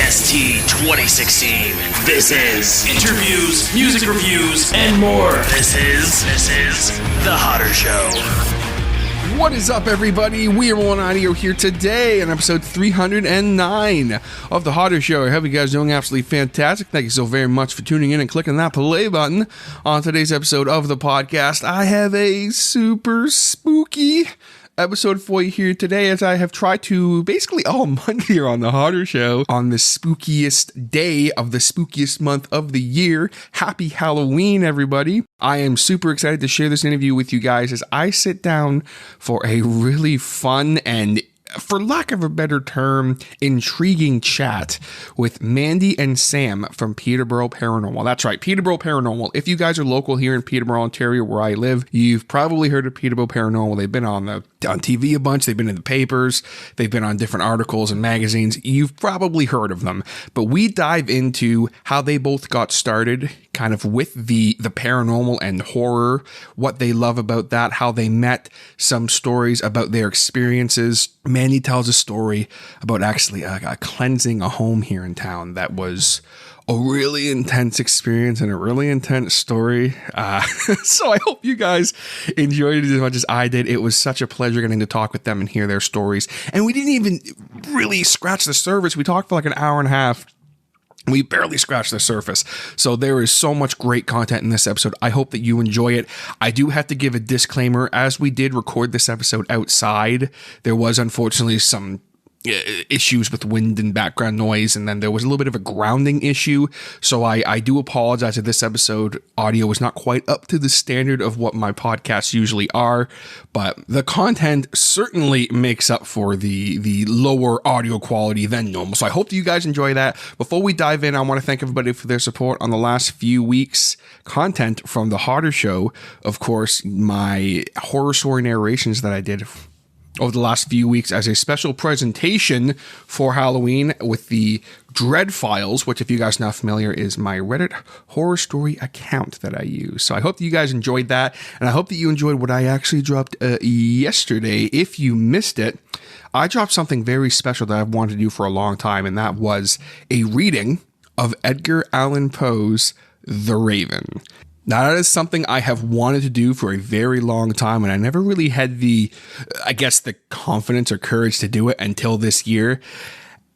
ST 2016. This is interviews, music reviews, and more. This is The Hotter Show. What is up, everybody? We are One Audio here today on episode 309 of The Hotter Show. I hope you guys are doing absolutely fantastic. Thank you so very much for tuning in and clicking that play button on today's episode of the podcast. I have a super spooky episode for you here today, as I have tried to basically all month here on The Hotter Show on the spookiest day of the spookiest month of the year. Happy Halloween, everybody. I am super excited to share this interview with you guys as I sit down for a really fun and, for lack of a better term, intriguing chat with Mandy and Sam from Peterborough Paranormal. That's right, Peterborough Paranormal. If you guys are local here in Peterborough, Ontario, where I live, you've probably heard of Peterborough Paranormal. They've been on TV a bunch. They've been in the papers. They've been on different articles and magazines. You've probably heard of them. But we dive into how they both got started, kind of with the paranormal and horror, what they love about that, how they met, some stories about their experiences. Mandy tells a story about actually cleansing a home here in town that was a really intense experience and a really intense story. So I hope you guys enjoyed it as much as I did. It was such a pleasure getting to talk with them and hear their stories. And we didn't even really scratch the surface. We talked for like an hour and a half. We barely scratched the surface. So there is so much great content in this episode. I hope that you enjoy it. I do have to give a disclaimer. As we did record this episode outside, there was unfortunately some issues with wind and background noise, and then there was a little bit of a grounding issue. So I do apologize if this episode audio is not quite up to the standard of what my podcasts usually are, but the content certainly makes up for the lower audio quality than normal. So I hope that you guys enjoy that. Before we dive in, I want to thank everybody for their support on the last few weeks' content from The Hotter Show. Of course, my horror story narrations that I did over the last few weeks as a special presentation for Halloween with the Dread Files, which, if you guys are not familiar, is my Reddit horror story account that I use. So I hope that you guys enjoyed that, and I hope that you enjoyed what I actually dropped yesterday. If you missed it, I dropped something very special that I've wanted to do for a long time, and that was a reading of Edgar Allan Poe's The Raven. Now, that is something I have wanted to do for a very long time, and I never really had the confidence or courage to do it until this year.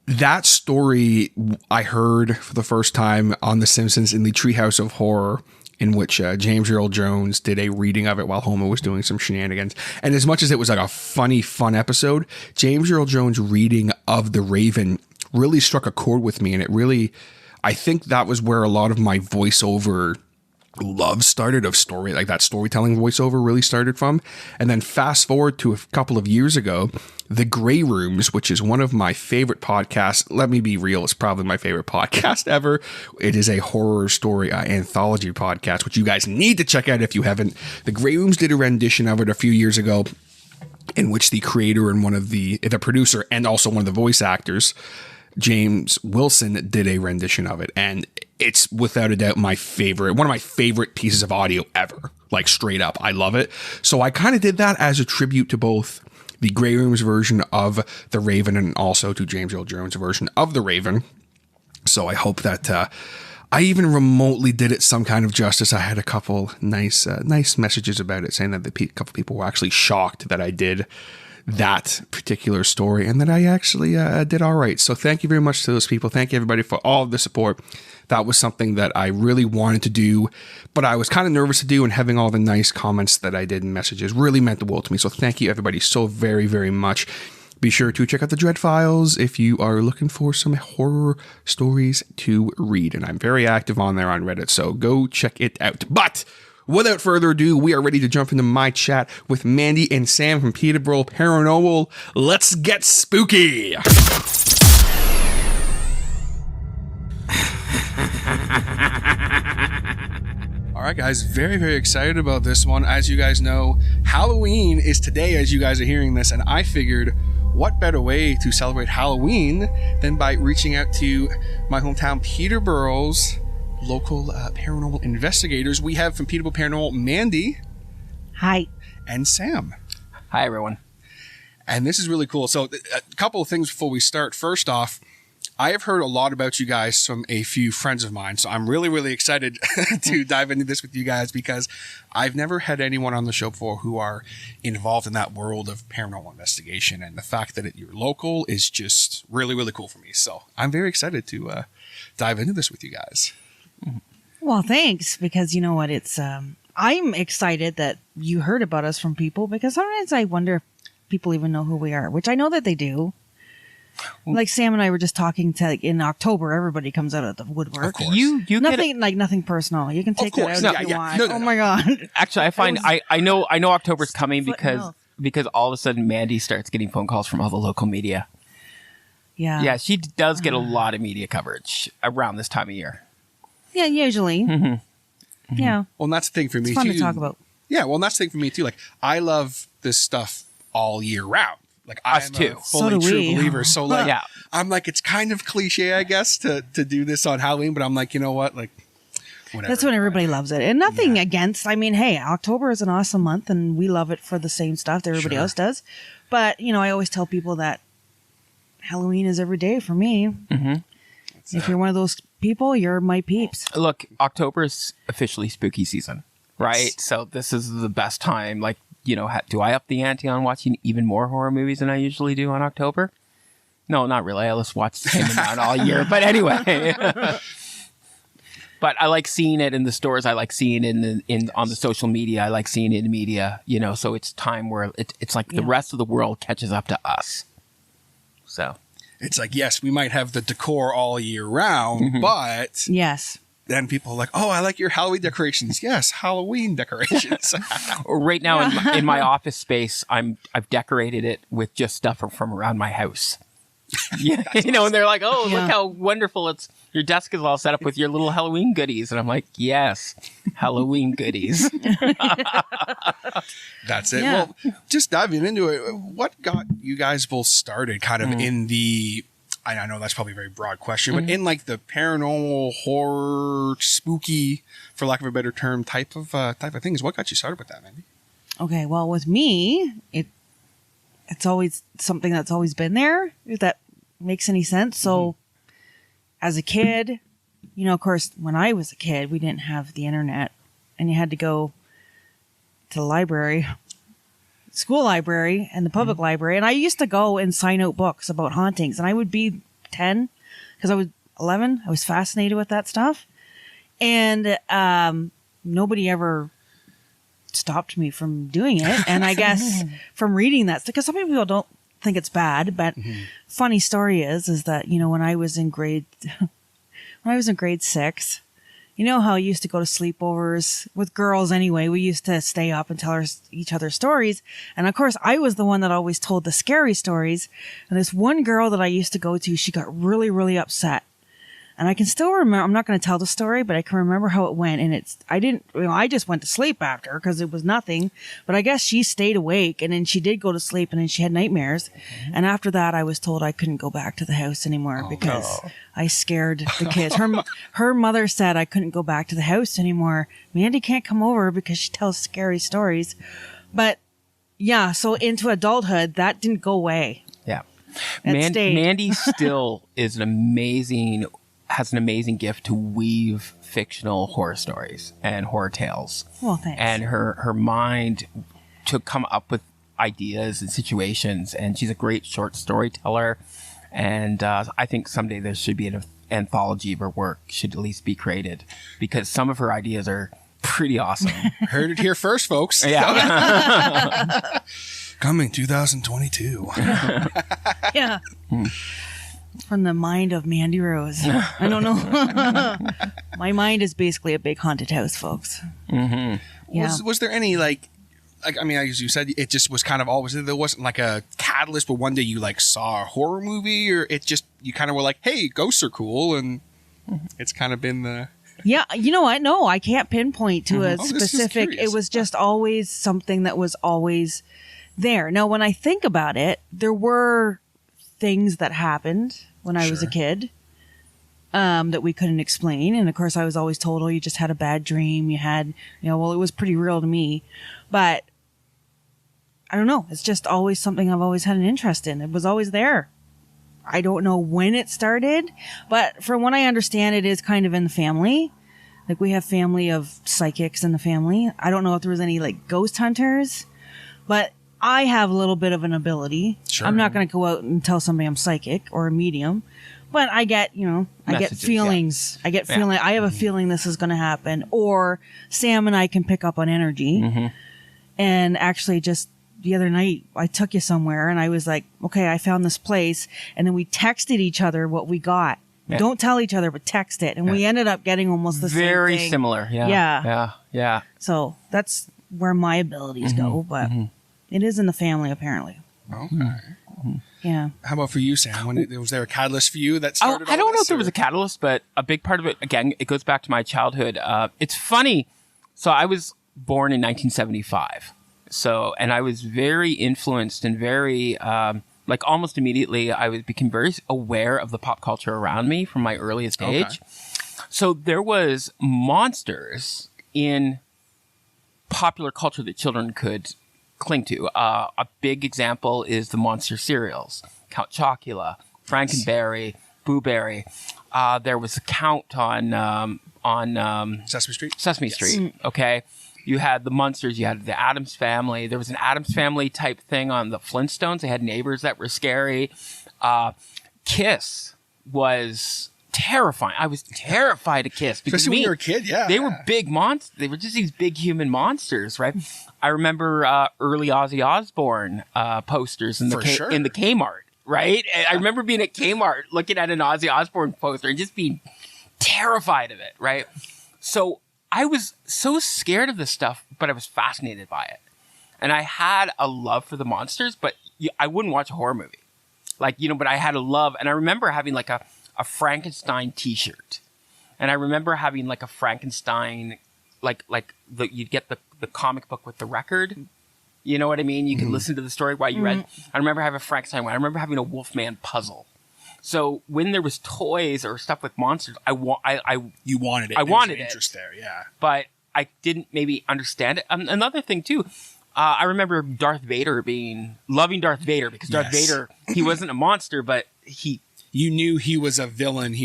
That story I heard for the first time on The Simpsons in the Treehouse of Horror, in which James Earl Jones did a reading of it while Homer was doing some shenanigans. And as much as it was like a funny, fun episode, James Earl Jones' reading of The Raven really struck a chord with me, and it really, I think that was where a lot of my voiceover love started, of story, like that storytelling voiceover really started from. And then fast forward to a couple of years ago, The Grey Rooms, which is one of my favorite podcasts. Let me be real, it's probably my favorite podcast ever. It is a horror story anthology podcast, which you guys need to check out if you haven't. The Grey Rooms did a rendition of it a few years ago, in which the creator and one of the producer and also one of the voice actors, James Wilson, did a rendition of it, and it's without a doubt one of my favorite pieces of audio ever. Like, straight up, I love it. So I kind of did that as a tribute to both the Grey Rooms version of The Raven and also to James Earl Jones' version of The Raven. So I hope that I even remotely did it some kind of justice. I had a couple nice messages about it, saying that a couple people were actually shocked that I did that particular story and that I actually did all right. So thank you very much to those people. Thank you, everybody, for all of the support. That was something that I really wanted to do, but I was kind of nervous to do, and having all the nice comments that I did and messages really meant the world to me. So thank you, everybody, so very, very much. Be sure to check out the Dread Files if you are looking for some horror stories to read. And I'm very active on there on Reddit, so go check it out. But without further ado, we are ready to jump into my chat with Mandy and Sam from Peterborough Paranormal. Let's get spooky! All right, guys, very, very excited about this one. As you guys know, Halloween is today as you guys are hearing this, and I figured, what better way to celebrate Halloween than by reaching out to my hometown Peterborough's local paranormal investigators. We have from Peterborough Paranormal, Mandy. Hi. And Sam. Hi, everyone. And this is really cool. So a couple of things before we start. First off, I have heard a lot about you guys from a few friends of mine, so I'm really, really excited to dive into this with you guys because I've never had anyone on the show before who are involved in that world of paranormal investigation, and the fact that you're local is just really, really cool for me. So I'm very excited to dive into this with you guys. Well, thanks, because you know what, it's I'm excited that you heard about us from people, because sometimes I wonder if people even know who we are, which I know that they do. Like Sam and I were just talking to, like, in October, everybody comes out of the woodwork. You nothing nothing personal. You can take that out if you want. No. Oh my god! Actually, I find I know October's coming because all of a sudden Mandy starts getting phone calls from all the local media. Yeah, she does get a lot of media coverage around this time of year. Yeah, usually. Yeah. Well, and that's the thing for me It's fun too. to talk about. Yeah, well, and that's the thing for me too. Like, I love this stuff all year round. Like, Us I'm too. a fully So do true we. believer. So, like, Yeah. I'm like, it's kind of cliche, I guess, to do this on Halloween, but I'm like, you know what? Like, whatever. That's when everybody loves it. And nothing against, I mean, hey, October is an awesome month and we love it for the same stuff that everybody else does. But, you know, I always tell people that Halloween is every day for me. If you're one of those people, you're my peeps. Look, October is officially spooky season, right? So this is the best time. Like, you know, do I up the ante on watching even more horror movies than I usually do on October? No, not really. I just watch the same amount all year. But anyway. But I like seeing it in the stores. I like seeing it on the social media. I like seeing it in the media, you know, so it's time where it's like the rest of the world catches up to us. So It's like, yes, we might have the decor all year round, but Yes. then people are like, oh, I like your Halloween decorations. Yes, Halloween decorations. right now in my office space, I've decorated it with just stuff from around my house. Yeah, you know, and they're like, "Oh, look how wonderful your desk is all set up with your little Halloween goodies." And I'm like, "Yes, Halloween goodies." That's it. Yeah. Well, just diving into it, what got you guys both started kind of in the, I know that's probably a very broad question, but in like the paranormal, horror, spooky, for lack of a better term, type of things? What got you started with that, Mandy? Okay, well, with me, it's always something that's always been there, if that makes any sense. So as a kid, you know, of course, when I was a kid, we didn't have the internet and you had to go to the library, school library and the public library. And I used to go and sign out books about hauntings, and I would be 10 because I was 11. I was fascinated with that stuff. And nobody ever stopped me from doing it. And I guess from reading that, because some people don't think it's bad, but funny story is that, you know, when I was in grade 6, you know how I used to go to sleepovers with girls anyway. We used to stay up and tell each other stories. And of course, I was the one that always told the scary stories. And this one girl that I used to go to, she got really, really upset. And I can still remember, I'm not going to tell the story, but I can remember how it went. And I just went to sleep after because it was nothing. But I guess she stayed awake, and then she did go to sleep, and then she had nightmares. And after that, I was told I couldn't go back to the house anymore because I scared the kids. Her mother said I couldn't go back to the house anymore. Mandy can't come over because she tells scary stories. But yeah, so into adulthood, that didn't go away. Yeah. Stayed. Mandy still has an amazing gift to weave fictional horror stories and horror tales. Well, thanks. And her mind to come up with ideas and situations, and she's a great short storyteller. And I think someday there should be an anthology of her work, should at least be created, because some of her ideas are pretty awesome. Heard it here first, folks. Yeah. Coming 2022. Yeah. From the mind of Mandy Rose. I don't know. My mind is basically a big haunted house, folks. Yeah. Was there any like I mean, as you said, it just was kind of always, there wasn't like a catalyst where one day you like saw a horror movie, or it just, you kind of were like, hey, ghosts are cool, and it's kind of been the... Yeah, you know what? No, I can't pinpoint to a Oh, this is specific. curious. It was just always something that was always there. Now, when I think about it, there were things that happened when I was a kid that we couldn't explain. And of course, I was always told, oh, you just had a bad dream. You had, well, it was pretty real to me. But I don't know. It's just always something I've always had an interest in. It was always there. I don't know when it started, but from what I understand, it is kind of in the family. Like, we have family of psychics in the family. I don't know if there was any, like, ghost hunters, but I have a little bit of an ability. Sure. I'm not going to go out and tell somebody I'm psychic or a medium, but I get, I get feelings. Yeah. I get feeling. I have a feeling this is going to happen. Or Sam and I can pick up on energy. And actually, just the other night, I took you somewhere, and I was like, okay, I found this place, and then we texted each other what we got. Yeah. Don't tell each other, but text it. And we ended up getting almost the same thing. Very similar. Yeah. So that's where my abilities go, but it is in the family, apparently. Okay. Yeah. How about for you, Sam? Was there a catalyst for you that started I don't all know this, if there was a catalyst, but a big part of it, again, it goes back to my childhood. It's funny. So I was born in 1975. And I was very influenced and very... like almost immediately, I became very aware of the pop culture around me from my earliest age. So there was monsters in popular culture that children could cling to. A big example is the monster cereals: Count Chocula, Frankenberry, Boo Berry. There was a Count on Sesame Street. Sesame Street. Okay. You had the Munsters, you had the Addams Family. There was an Addams Family type thing on the Flintstones. They had neighbors that were scary. Kiss was terrifying. I was terrified of Kiss. Because when you were a kid, They were big monsters. They were just these big human monsters, right? I remember early Ozzy Osbourne posters in the Kmart, right? And I remember being at Kmart looking at an Ozzy Osbourne poster and just being terrified of it, right? So I was so scared of this stuff, but I was fascinated by it. And I had a love for the monsters, but I wouldn't watch a horror movie. But I had a love. And I remember having like a Frankenstein t-shirt. And I remember having like a Frankenstein, you'd get the comic book with the record. You know what I mean? You could listen to the story while you read. I remember having a Frankenstein one. I remember having a Wolfman puzzle. So when there was toys or stuff with monsters, you wanted it. I wanted it. Interest there, yeah. But I didn't maybe understand it. Another thing too, I remember loving Darth Vader because Darth Vader, he wasn't a monster, but you knew he was a villain.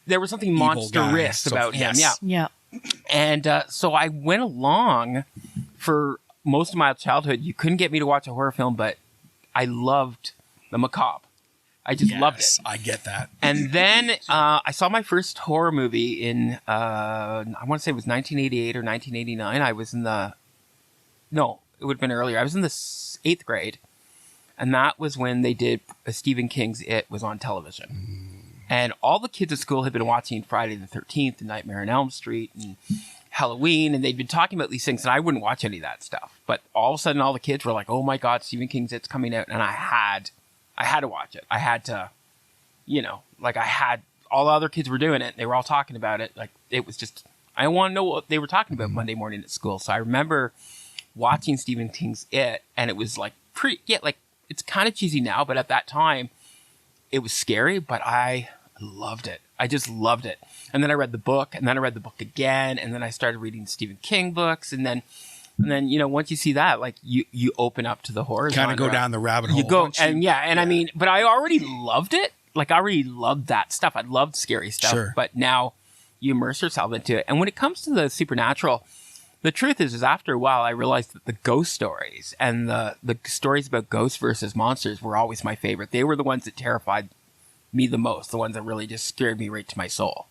There was something monstrous about him. Yeah. And so I went along for most of my childhood. You couldn't get me to watch a horror film, but I loved the macabre. I just loved it. I get that. And then I saw my first horror movie in, I want to say it was 1988 or 1989. I was it would have been earlier. I was in the 8th grade. And that was when they did Stephen King's It was on television. And all the kids at school had been watching Friday the 13th and Nightmare on Elm Street and Halloween. And they'd been talking about these things. And I wouldn't watch any of that stuff. But all of a sudden, all the kids were like, oh my God, Stephen King's It's coming out. And I had to watch it. I had to, all the other kids were doing it. They were all talking about it. Like, it was just, I want to know what they were talking about Monday morning at school. So I remember watching Stephen King's It, and it was it's kind of cheesy now, but at that time, it was scary, but I loved it. I just loved it. And then I read the book, and then I read the book again, and then I started reading Stephen King books, and then once you see that, you open up to the horror genre. Kind of go down the rabbit hole. You go, I mean, but I already loved it. Like, I already loved that stuff. I loved scary stuff. Sure. But now you immerse yourself into it. And when it comes to the supernatural, the truth is after a while, I realized that the ghost stories and the stories about ghosts versus monsters were always my favorite. They were the ones that terrified me the most, the ones that really just scared me right to my soul.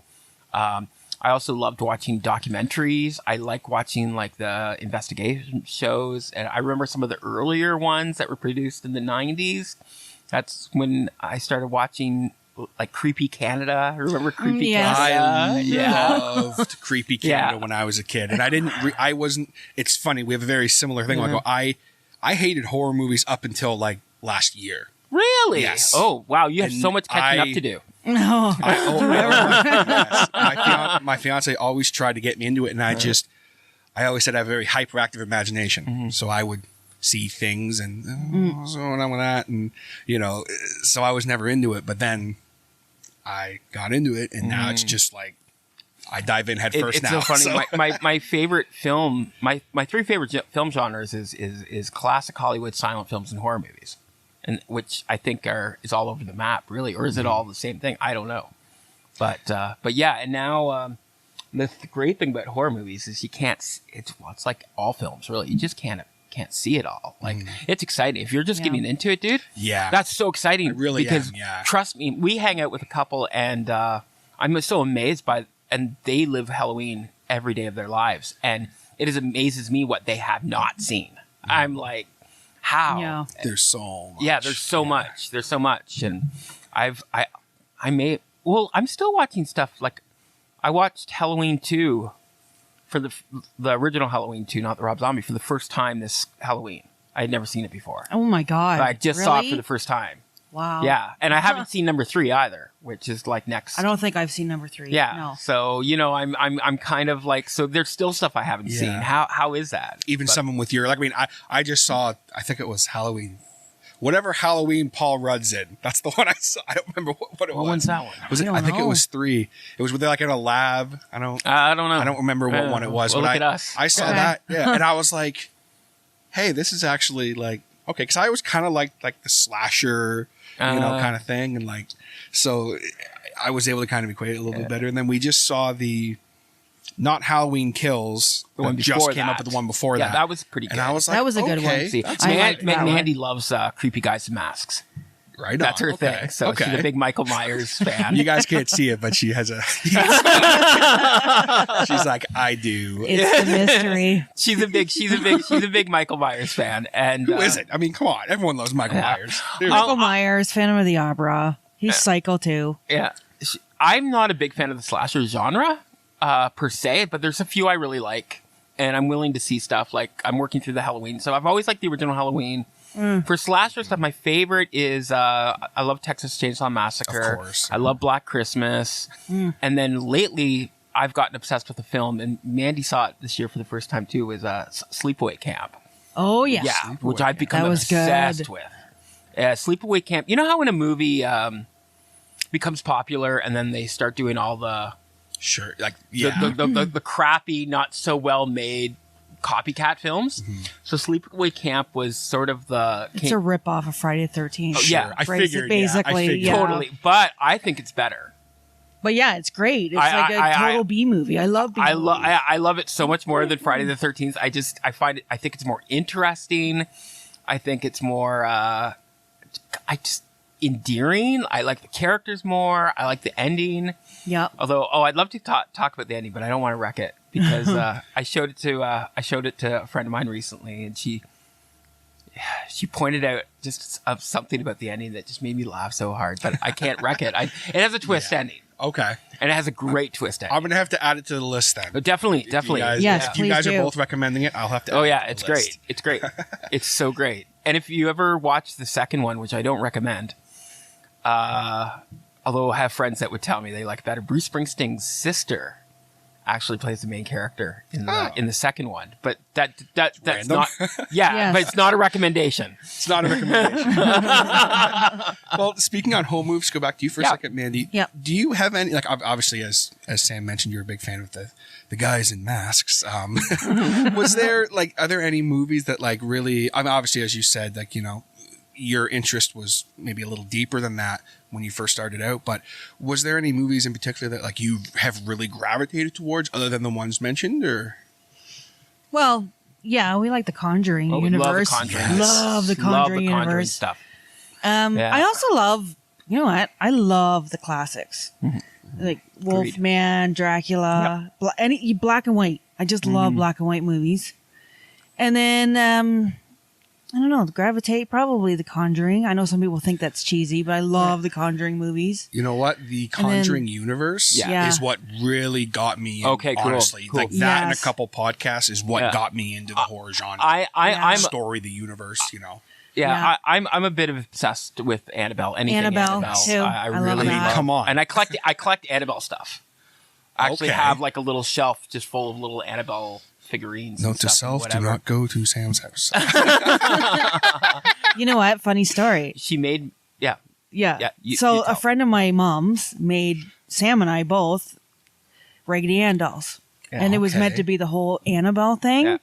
I also loved watching documentaries. I like watching the investigation shows. And I remember some of the earlier ones that were produced in the 90s. That's when I started watching Creepy Canada. Remember Creepy Canada? I loved Creepy Canada when I was a kid. And I wasn't, it's funny. We have a very similar thing. I hated horror movies up until last year. Really? Yes. Oh, wow. You have so much catching up to do. No. Yes. My fiance always tried to get me into it, and I always said I have a very hyperactive imagination, so I would see things and so on with that, and so I was never into it. But then I got into it, and now it's just I dive in head first. It's now. so funny. My favorite film, my three favorite film genres is classic Hollywood silent films and horror movies. and which I think is all over the map, really, or is it all the same thing? I don't know. But yeah, and now the great thing about horror movies is you can't. It's like all films, really. You just can't see it all. Like it's exciting if you're just getting into it, dude. Yeah, that's so exciting. Really, because trust me, we hang out with a couple, and I'm so amazed and they live Halloween every day of their lives, and it amazes me what they have not seen. I'm like, how? Yeah. There's so much. Yeah, there's so much. There's so much, and I'm still watching stuff. Like I watched Halloween 2 for the original Halloween 2, not the Rob Zombie, for the first time this Halloween. I had never seen it before. Oh my God. I just saw it for the first time. Wow. Yeah, and I haven't seen number 3 either, which is like next. I don't think I've seen number 3. Yeah. No. So, I'm kind of like, so there's still stuff I haven't seen. How is that? Even someone with your, like, I mean, I just saw, I think it was Halloween. Whatever Halloween Paul Rudd's in. That's the one I saw. I don't remember what it was. What one's that one? I think it was 3. It was like in a lab. I don't know. I don't remember what one it was. Well, but look at us. I saw that. Yeah. And I was like, hey, this is actually like, okay. Cause I was kind of like the slasher, kind of thing. And like, so I was able to kind of equate it a little bit better. And then we just saw the not Halloween Kills. The one just came up with the one before that. Yeah, that was pretty good. And I was like, that was a good one. See, Mandy loves creepy guys in masks. Right. That's her thing. So she's a big Michael Myers fan. You guys can't see it, but she has a. She's like, I do. It's the mystery. She's a big Michael Myers fan. And who is it? I mean, come on, everyone loves Michael Myers. Michael Myers, Phantom of the Opera. He's psycho too. Yeah, I'm not a big fan of the slasher genre per se, but there's a few I really like, and I'm willing to see stuff. Like I'm working through the Halloween, so I've always liked the original Halloween. For slasher stuff, my favorite is I love Texas Chainsaw Massacre. Of course. I love Black Christmas. And then lately, I've gotten obsessed with the film, and Mandy saw it this year for the first time too, is Sleepaway Camp. Oh, yes. Yeah, which I've become That was obsessed good. with. Sleepaway Camp. You know how when a movie becomes popular and then they start doing all the... Sure. Like, the crappy, not so well made copycat films. So Sleepaway Camp was sort of the... It's a rip-off of Friday the 13th. Oh, yeah. I figured. Basically, yeah. Totally. But I think it's better. But yeah, it's great. It's like a total B movie. I love B movies. I love it so much more than Friday the 13th. I think it's more interesting. I think it's more... endearing. I like the characters more. I like the ending. Yep. Although, I'd love to talk about the ending, but I don't want to wreck it because I showed it to a friend of mine recently, and she pointed out just something about the ending that just made me laugh so hard. But I can't wreck it. It has a twist ending. Okay. And it has a great twist ending. I'm going to have to add it to the list then. But definitely. Yes, if you guys please are do. both recommending it, I'll have to add it to It's the list. great. It's great. It's so great. And if you ever watch the second one, which I don't recommend, although I have friends that would tell me they like better, Bruce Springsteen's sister actually plays the main character in the second one. But that's Random. not Yes. but it's not a recommendation. It's not a recommendation. Well, speaking on home moves, go back to you for a second, Mandy. Yep. Do you have any, like, obviously, as Sam mentioned, you're a big fan of the guys in masks. Was there, like, are there any movies that, like, really, I mean, obviously, as you said, like, your interest was maybe a little deeper than that when you first started out, but was there any movies in particular that, like, you have really gravitated towards other than the ones mentioned, or? Well, yeah, we like the Conjuring universe. Love the Conjuring. Love the Conjuring universe. stuff. I also love, you know what? I love the classics. Like Wolfman, Dracula, any black and white. I just love black and white movies. And then, I don't know, gravitate, probably The Conjuring. I know some people think that's cheesy, but I love the Conjuring movies. You know what? The Conjuring universe is what really got me in, Okay, cool. honestly. Cool. Like that and a Yes. couple podcasts is what got me into the horror genre. I'm the story, the universe, Yeah. I'm a bit obsessed with Annabelle. Anything Annabelle, too. I I love really that. love. Come on. And I collect Annabelle stuff. I actually Okay. have like a little shelf just full of little Annabelle figurines. Note and to stuff and self, do whatever. not go to Sam's house. You know what? Funny story. She made Yeah. Yeah, you So tell. a friend of my mom's made Sam and I both Raggedy Ann dolls. And it was meant okay. to be the whole Annabelle thing. Yeah.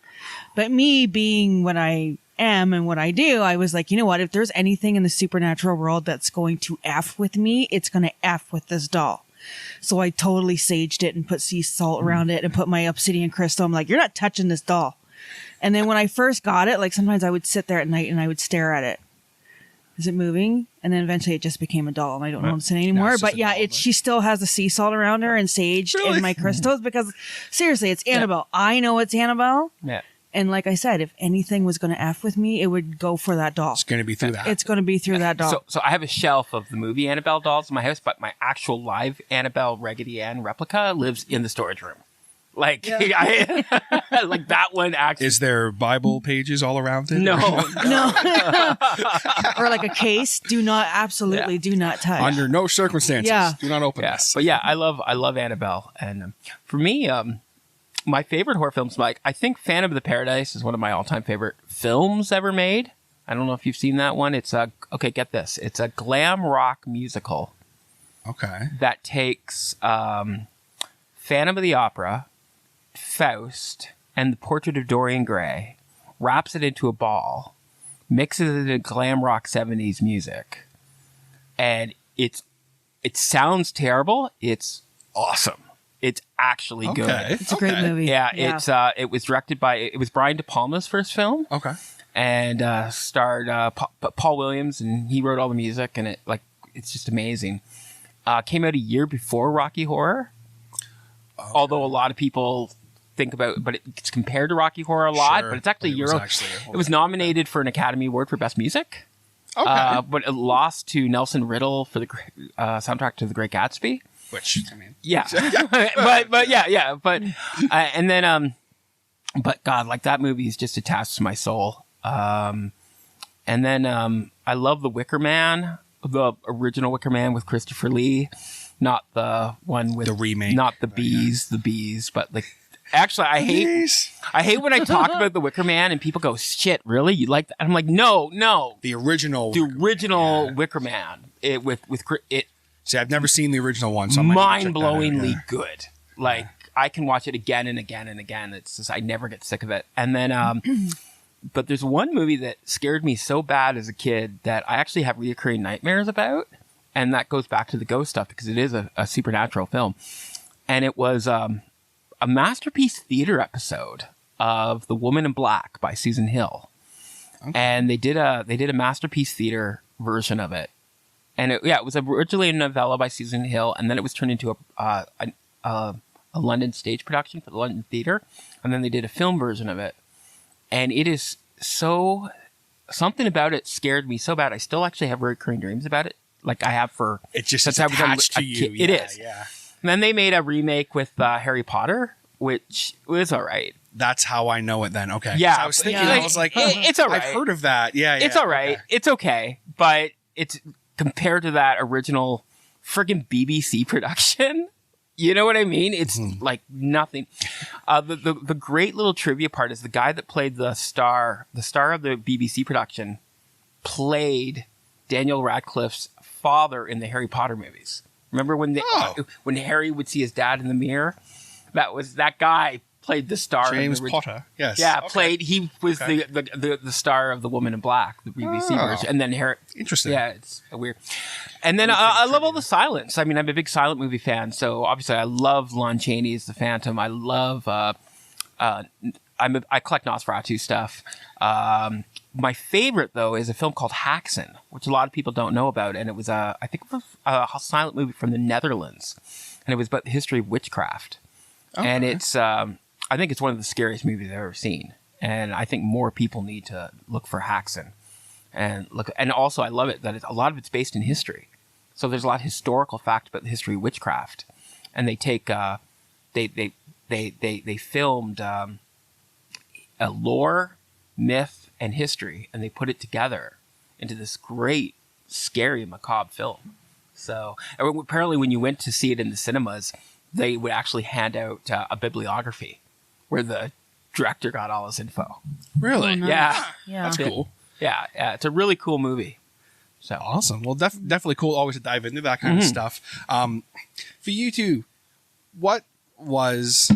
But me being what I am and what I do, I was like, you know what? If there's anything in the supernatural world that's going to F with me, it's going to F with this doll. So I totally saged it and put sea salt around it and put my obsidian crystal. I'm like, you're not touching this doll. And then when I first got it, like sometimes I would sit there at night and I would stare at it. Is it moving? And then eventually it just became a doll and I don't notice it anymore. But yeah, she still has the sea salt around her and sage in my crystals because seriously, it's Annabelle. Yeah. I know it's Annabelle. Yeah. And like I said, if anything was going to F with me, it would go for that doll. It's going to be through that. It's going to be through that doll. So I have a shelf of the movie Annabelle dolls in my house, but my actual live Annabelle Raggedy Ann replica lives in the storage room. Like, like that one actually. Is there Bible pages all around it? No. Or like a case. Do not touch. Under no circumstances. Do not open this. But yeah, I love Annabelle. And for me, my favorite horror films, like I think Phantom of the Paradise is one of my all-time favorite films ever made. I don't know if you've seen that one. It's get this. It's a glam rock musical. Okay. That takes Phantom of the Opera, Faust, and The Portrait of Dorian Gray, wraps it into a ball, mixes it in glam rock 70s music, and it sounds terrible. It's awesome. It's actually good. It's a great movie. Yeah. It was directed by, it was Brian De Palma's first film. Okay. And starred Paul Williams, and he wrote all the music, and it's just amazing. Came out a year before Rocky Horror. Okay. Although a lot of people think about, but it's compared to Rocky Horror a lot, but it's actually it was nominated for an Academy Award for Best Music. Okay. But it lost to Nelson Riddle for the soundtrack to The Great Gatsby. Which, I mean, yeah, and then, but God, like that movie is just attached to my soul. And then, I love the Wicker Man, the original Wicker Man with Christopher Lee, not the one with the remake, not the bees, but like, actually, I hate when I talk about the Wicker Man and people go, "Shit, really? You like that?" And I'm like, no, the original Wicker Man. See, I've never seen the original one, so mind-blowingly good. Like, I can watch it again and again and again. It's just, I never get sick of it. And then, but there's one movie that scared me so bad as a kid that I actually have reoccurring nightmares about. And that goes back to the ghost stuff because it is a supernatural film. And it was a Masterpiece Theater episode of The Woman in Black by Susan Hill. Okay. And they did a Masterpiece Theater version of it. And it was originally a novella by Susan Hill, and then it was turned into a London stage production for the London Theatre, and then they did a film version of it. And it is so, something about it scared me so bad. I still actually have recurring dreams about it, like I have for. It just is attached to you. It is. Yeah. And then they made a remake with Harry Potter, which was all right. That's how I know it then. Okay. Yeah. I was thinking, I was like, it's all right. I've heard of that. Yeah. It's all right. Okay. It's okay, but it's. Compared to that original friggin' BBC production, you know what I mean? It's like nothing. The great little trivia part is the guy that played the star of the BBC production, played Daniel Radcliffe's father in the Harry Potter movies. Remember when when Harry would see his dad in the mirror? That guy played the star. James Potter. Yes. Yeah, he was the star of The Woman in Black, the BBC version. And then Harry. Interesting. Yeah, it's weird. And then I love all the silence. I mean, I'm a big silent movie fan, so obviously I love Lon Chaney's The Phantom. I love I collect Nosferatu stuff. My favorite though is a film called Haxan, which a lot of people don't know about, and it was I think it was a silent movie from the Netherlands, and it was about the history of witchcraft. Okay. And it's I think it's one of the scariest movies I've ever seen. And I think more people need to look for Haxan. And also I love it that a lot of it's based in history. So there's a lot of historical fact about the history of witchcraft. And they take they filmed a lore, myth, and history, and they put it together into this great, scary, macabre film. So apparently when you went to see it in the cinemas, they would actually hand out a bibliography where the director got all his info. Really? Oh, nice. Yeah. That's cool. Yeah. It's a really cool movie. So awesome. Well, definitely cool always to dive into that kind of stuff. For you two, what was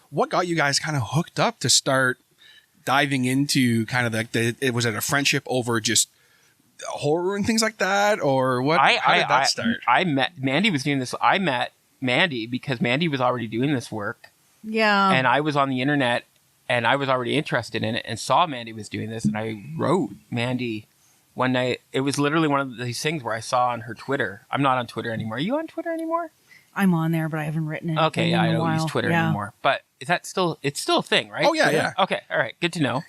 what got you guys kind of hooked up to start diving into kind of it was a friendship over just horror and things like that, or what? How did that start? I met Mandy was doing this. I met Mandy because Mandy was already doing this work. Yeah. And I was on the internet and I was already interested in it and saw Mandy was doing this. And I wrote Mandy one night. It was literally one of these things where I saw on her Twitter. I'm not on Twitter anymore. Are you on Twitter anymore? I'm on there, but I haven't written it. Okay, yeah, I don't use Twitter anymore. But is that still, it's still a thing, right? Oh, yeah, Twitter? yeah. Okay, all right, good to know.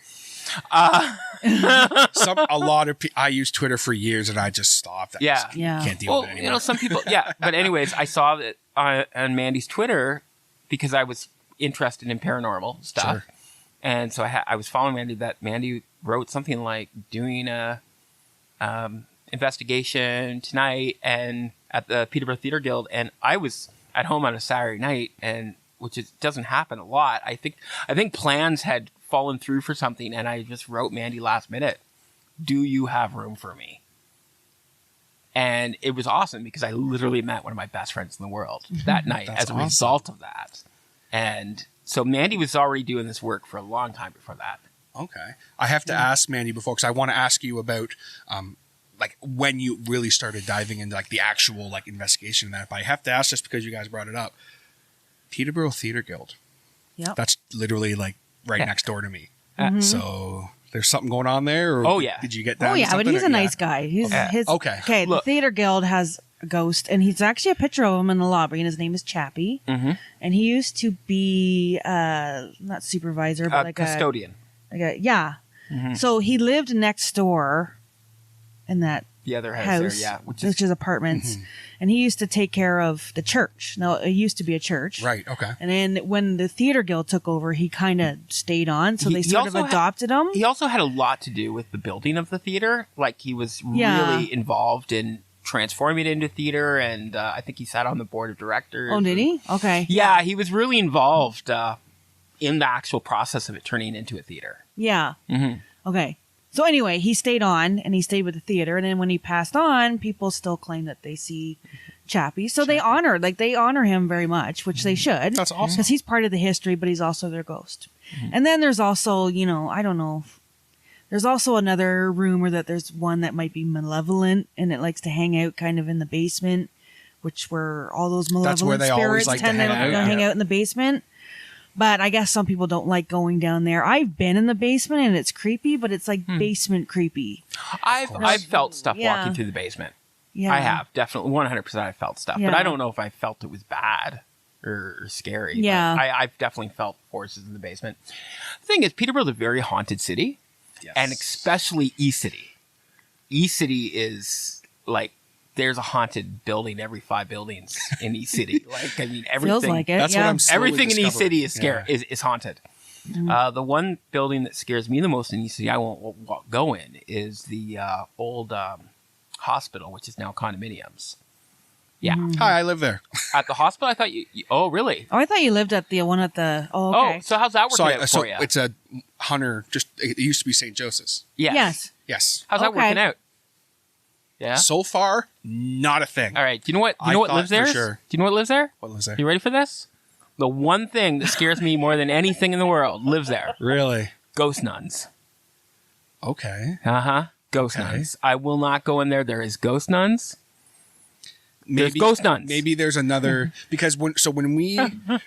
A lot of I used Twitter for years and I just stopped. I just can't deal with it anymore. Some people, But anyways, I saw that on Mandy's Twitter because I was interested in paranormal stuff. Sure. And so I was following Mandy that Mandy wrote something like doing a investigation tonight and at the Peterborough Theatre Guild. And I was at home on a Saturday night, and doesn't happen a lot. I think plans had fallen through for something, and I just wrote Mandy last minute, "Do you have room for me?" And it was awesome because I literally met one of my best friends in the world that night as a result of that. And so Mandy was already doing this work for a long time before that. Okay. I have to ask Mandy before, because I want to ask you about like when you really started diving into like the actual like investigation of that. But I have to ask just because you guys brought it up. Peterborough Theatre Guild. Yep. That's literally like right next door to me. Mm-hmm. So there's something going on there? Or did you get down to something? But he's a nice guy. Okay. Okay, the Theatre Guild has a ghost, and he's actually a picture of him in the lobby, and his name is Chappie. Mm-hmm. And he used to be, not supervisor, but like custodian. Mm-hmm. So he lived next door in that the other house there, which is apartments. Mm-hmm. And he used to take care of the church. Now, it used to be a church. Right, okay. And then when the Theatre Guild took over, he kind of stayed on, so they sort of adopted him. He also had a lot to do with the building of the theater. Like, he was really involved in transforming it into theater, and I think he sat on the board of directors. Oh, did he? Okay. Yeah, he was really involved in the actual process of it turning into a theater. Yeah. Mm-hmm. Okay. So anyway, he stayed on, and he stayed with the theater. And then when he passed on, people still claim that they see Chappie. So they honor him very much, which they should. That's awesome. Because he's part of the history, but he's also their ghost. Mm-hmm. And then there's also, I don't know. There's also another rumor that there's one that might be malevolent, and it likes to hang out kind of in the basement, which where all those malevolent spirits tend to hang out in the basement. But I guess some people don't like going down there. I've been in the basement and it's creepy, but it's like basement creepy. I've felt stuff walking through the basement. Yeah. I have, definitely 100%. I felt stuff, but I don't know if I felt it was bad or scary. Yeah. I've definitely felt forces in the basement. The thing is, Peterborough's a very haunted city, and especially E-City. E-City is like, there's a haunted building every 5 buildings in E-City. Like, I mean, everything. Feels like it. That's what I'm everything in E-City is scary. Is haunted. Mm-hmm. The one building that scares me the most in E-City, I won't go in, is the old hospital, which is now condominiums. Yeah. Mm-hmm. Hi, I live there. At the hospital, I thought you oh, really? Oh, I thought you lived at the one at the. Oh, okay. Oh, so how's that working out for you? It's a Hunter. It used to be St. Joseph's. Yes. Yes. How's that working out? Yeah. So far, not a thing. All right. Do you know what? Lives there? Sure. Do you know what lives there? What lives there? You ready for this? The one thing that scares me more than anything in the world lives there. Really? Ghost nuns. Okay. Ghost nuns. I will not go in there. There is ghost nuns. There's ghost nuns. Maybe there's another because when we I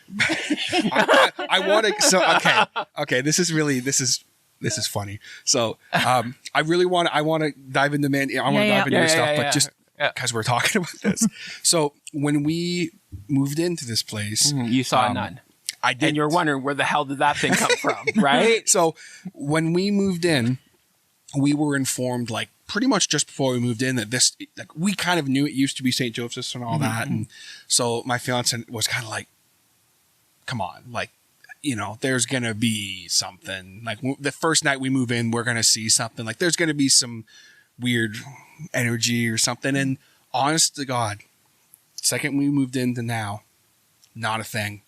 want to okay this is funny. So I want to dive into dive into your stuff, but just because we're talking about this. So when we moved into this place, you saw a nun. I did, and you're wondering where the hell did that thing come from, right? So when we moved in, we were informed like pretty much just before we moved in that this, like, we kind of knew it used to be St. Joseph's and all that. And so my fiance was kind of like, come on, like, there's going to be something. Like the first night we move in, we're going to see something. Like there's going to be some weird energy or something. And honest to God, second we moved into now, not a thing.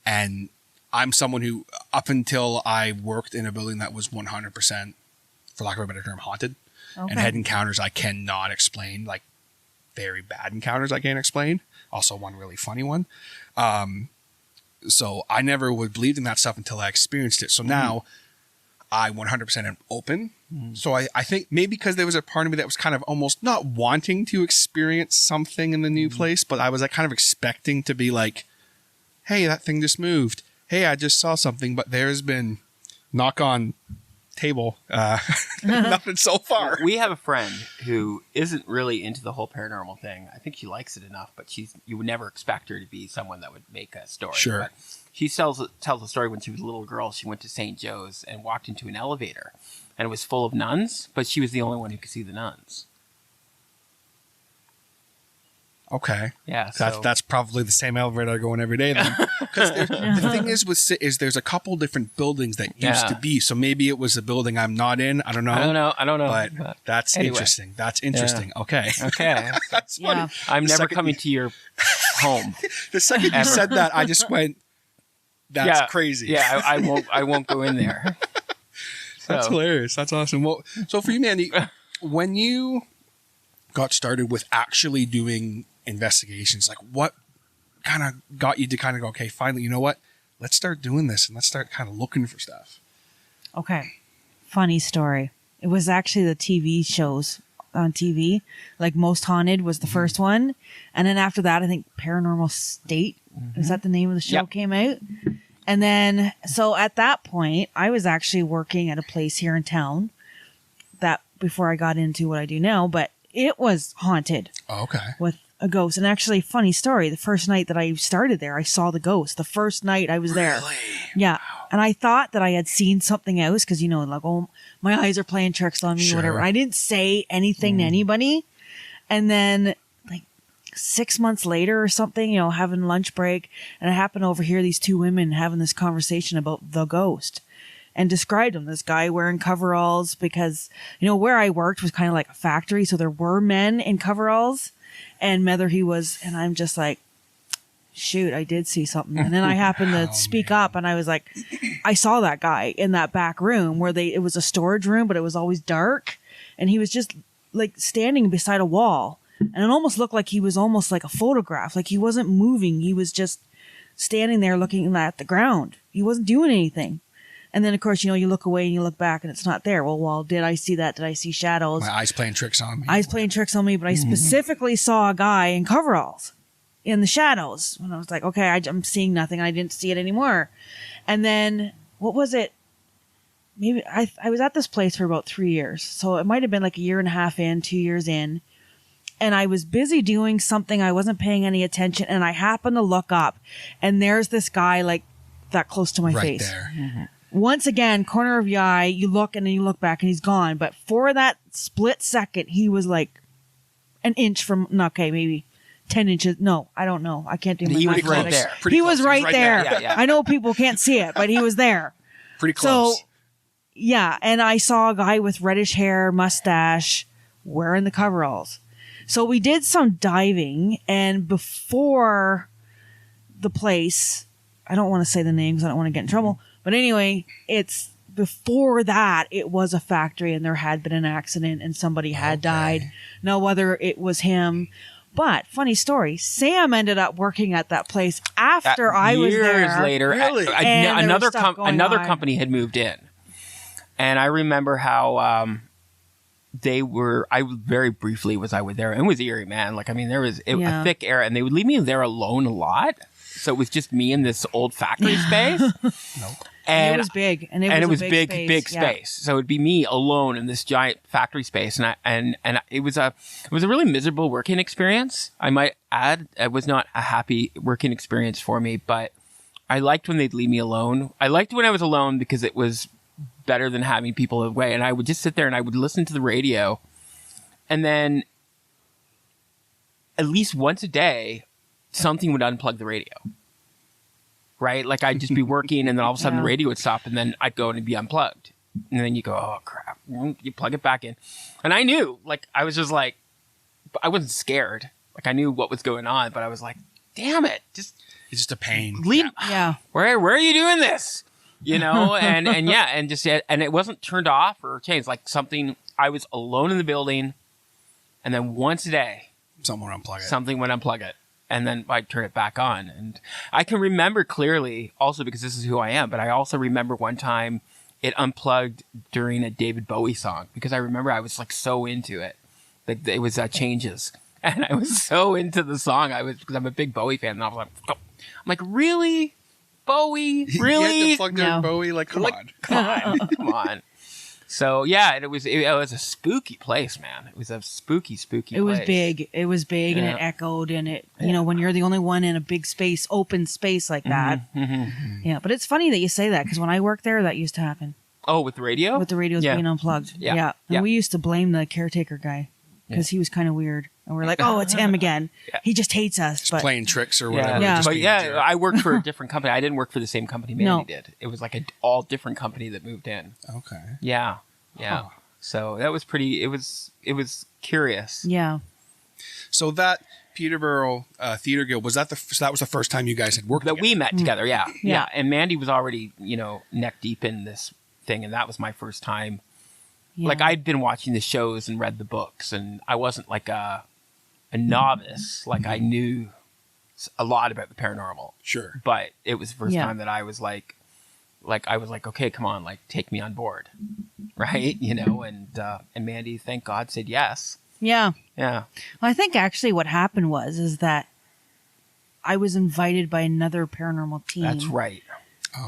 And I'm someone who, up until I worked in a building that was 100%, for lack of a better term, haunted, and had encounters I cannot explain, like very bad encounters I can't explain. Also one really funny one. So I never would believe in that stuff until I experienced it. So now I 100% am open. So I think maybe because there was a part of me that was kind of almost not wanting to experience something in the new place, but I was like kind of expecting to be like, hey, that thing just moved. Hey, I just saw something, but there's been knock on table. Nothing so far. We have a friend who isn't really into the whole paranormal thing. I think she likes it enough, but you would never expect her to be someone that would make a story. Sure. But she tells a story when she was a little girl. She went to St. Joe's and walked into an elevator, and it was full of nuns, but she was the only one who could see the nuns. Okay. Yeah. So. That's probably the same elevator I go in every day then. Because the thing is there's a couple different buildings that used to be. So maybe it was a building I'm not in. I don't know. I don't know. But that's anyway. interesting. That's interesting. Yeah. Okay. That's funny. Yeah. I'm never coming to your home. The second you said that, I just went, that's crazy. Yeah, I won't go in there. That's hilarious. That's awesome. Well, so for you, Mandy, when you got started with actually doing investigations, like what kind of got you to kind of go, okay, finally, you know what? Let's start doing this and let's start kind of looking for stuff. Okay. Funny story. It was actually the TV shows on TV. Like Most Haunted was the first one. And then after that, I think Paranormal State, is that the name of the show, came out? And then, so at that point, I was actually working at a place here in town that before I got into what I do now, but it was haunted. Oh, okay. With a ghost. And actually, funny story, the first night that I started there, I saw the ghost. The first night I was there. Yeah. And I thought that I had seen something else because, like, oh, my eyes are playing tricks on me, whatever. I didn't say anything to anybody. And then, like, 6 months later or something, having lunch break, and I happened to overhear these two women having this conversation about the ghost. And described him, this guy wearing coveralls, because, where I worked was kind of like a factory. So there were men in coveralls, and whether he was, and I'm just like, shoot, I did see something. And then I happened to speak up, and I was like, I saw that guy in that back room where it was a storage room, but it was always dark. And he was just like standing beside a wall, and it almost looked like he was almost like a photograph. Like he wasn't moving. He was just standing there looking at the ground. He wasn't doing anything. And then, of course, you look away and you look back and it's not there. Well, did I see that? Did I see shadows? My eyes playing tricks on me. Eyes playing tricks on me, but I specifically saw a guy in coveralls in the shadows. And I was like, okay, I'm seeing nothing. I didn't see it anymore. And then, what was it? Maybe I was at this place for about 3 years. So it might have been like a year and a half in, 2 years in. And I was busy doing something. I wasn't paying any attention. And I happened to look up. And there's this guy like that close to my face. Right there. Once again, corner of your eye, you look and then you look back and he's gone. But for that split second, he was like an inch from, maybe 10 inches. No, I don't know. I can't do my He was math right there. He was right there. Yeah. I know people can't see it, but he was there. Pretty close. So, yeah. And I saw a guy with reddish hair, mustache, wearing the coveralls. So we did some diving, and before the place, I don't want to say the names. I don't want to get in trouble. But anyway, it's before that, it was a factory and there had been an accident and somebody had died. Now, whether it was him, but funny story, Sam ended up working at that place after I was there. Years later, Really? another on. company had moved in. And I remember how I very briefly was there. It was eerie, man. Like, I mean, there was a thick air, and they would leave me there alone a lot. So it was just me in this old factory space. And it was big, and it was a big space. So it'd be me alone in this giant factory space, and it was a really miserable working experience. I might add, it was not a happy working experience for me, but I liked when they'd leave me alone. I liked when I was alone because it was better than having people away. And I would just sit there and I would listen to the radio, and then at least once a day, something would unplug the radio. Right? Like I'd just be working and then all of a sudden the radio would stop and then I'd go and it'd be unplugged. And then you go, oh crap. You plug it back in. And I knew, like, I was just like, I wasn't scared. Like I knew what was going on, but I was like, damn it. It's just a pain. Leave. Yeah. Where are you doing this? And it wasn't turned off or changed. Like something, I was alone in the building and then once a day, something would unplug it. And then I'd turn it back on. And I can remember clearly, also because this is who I am, but I also remember one time it unplugged during a David Bowie song because I remember I was like so into it. Like it was Changes. And I was so into the song. Because I'm a big Bowie fan. And I was like, oh. I'm like, really? Bowie? Really? You had to plug in Bowie? Like, come on. Come on. So yeah, it was a spooky place, man. It was a spooky place. It was big. It was big, and it echoed, and it. You know, when you're the only one in a big space, open space like that. Yeah, but it's funny that you say that because when I worked there, that used to happen. Oh, with the radio? With the radios being unplugged. Yeah. And we used to blame the caretaker guy because he was kind of weird, and we're like, oh, it's him again. He just hates us. Just playing tricks or whatever. Yeah. Just But being a jerk. I worked for a different company. I didn't work for the same company Mandy did. It was like an all different company that moved in. Okay. Yeah. Huh. So that was pretty. It was curious. Yeah. So that Peterborough Theater Guild that was the first time you guys had worked That together? we met together. Yeah. And Mandy was already neck deep in this thing, and that was my first time. Yeah. Like I'd been watching the shows and read the books, and I wasn't like a novice. Like I knew a lot about the paranormal. Sure. But it was the first time that I was like I was like, okay, come on, like take me on board, right? And Mandy, thank God, said yes. Yeah. Yeah. Well, I think actually what happened is that I was invited by another paranormal team. That's right.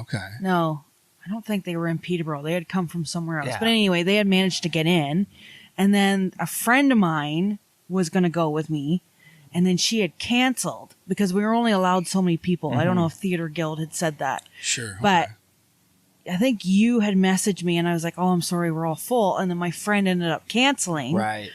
Okay. No, I don't think they were in Peterborough. They had come from somewhere else. Yeah. But anyway, they had managed to get in. And then a friend of mine was going to go with me. And then she had canceled because we were only allowed so many people. I don't know if Theater Guild had said that. Sure. But I think you had messaged me and I was like, oh, I'm sorry, we're all full. And then my friend ended up canceling. Right.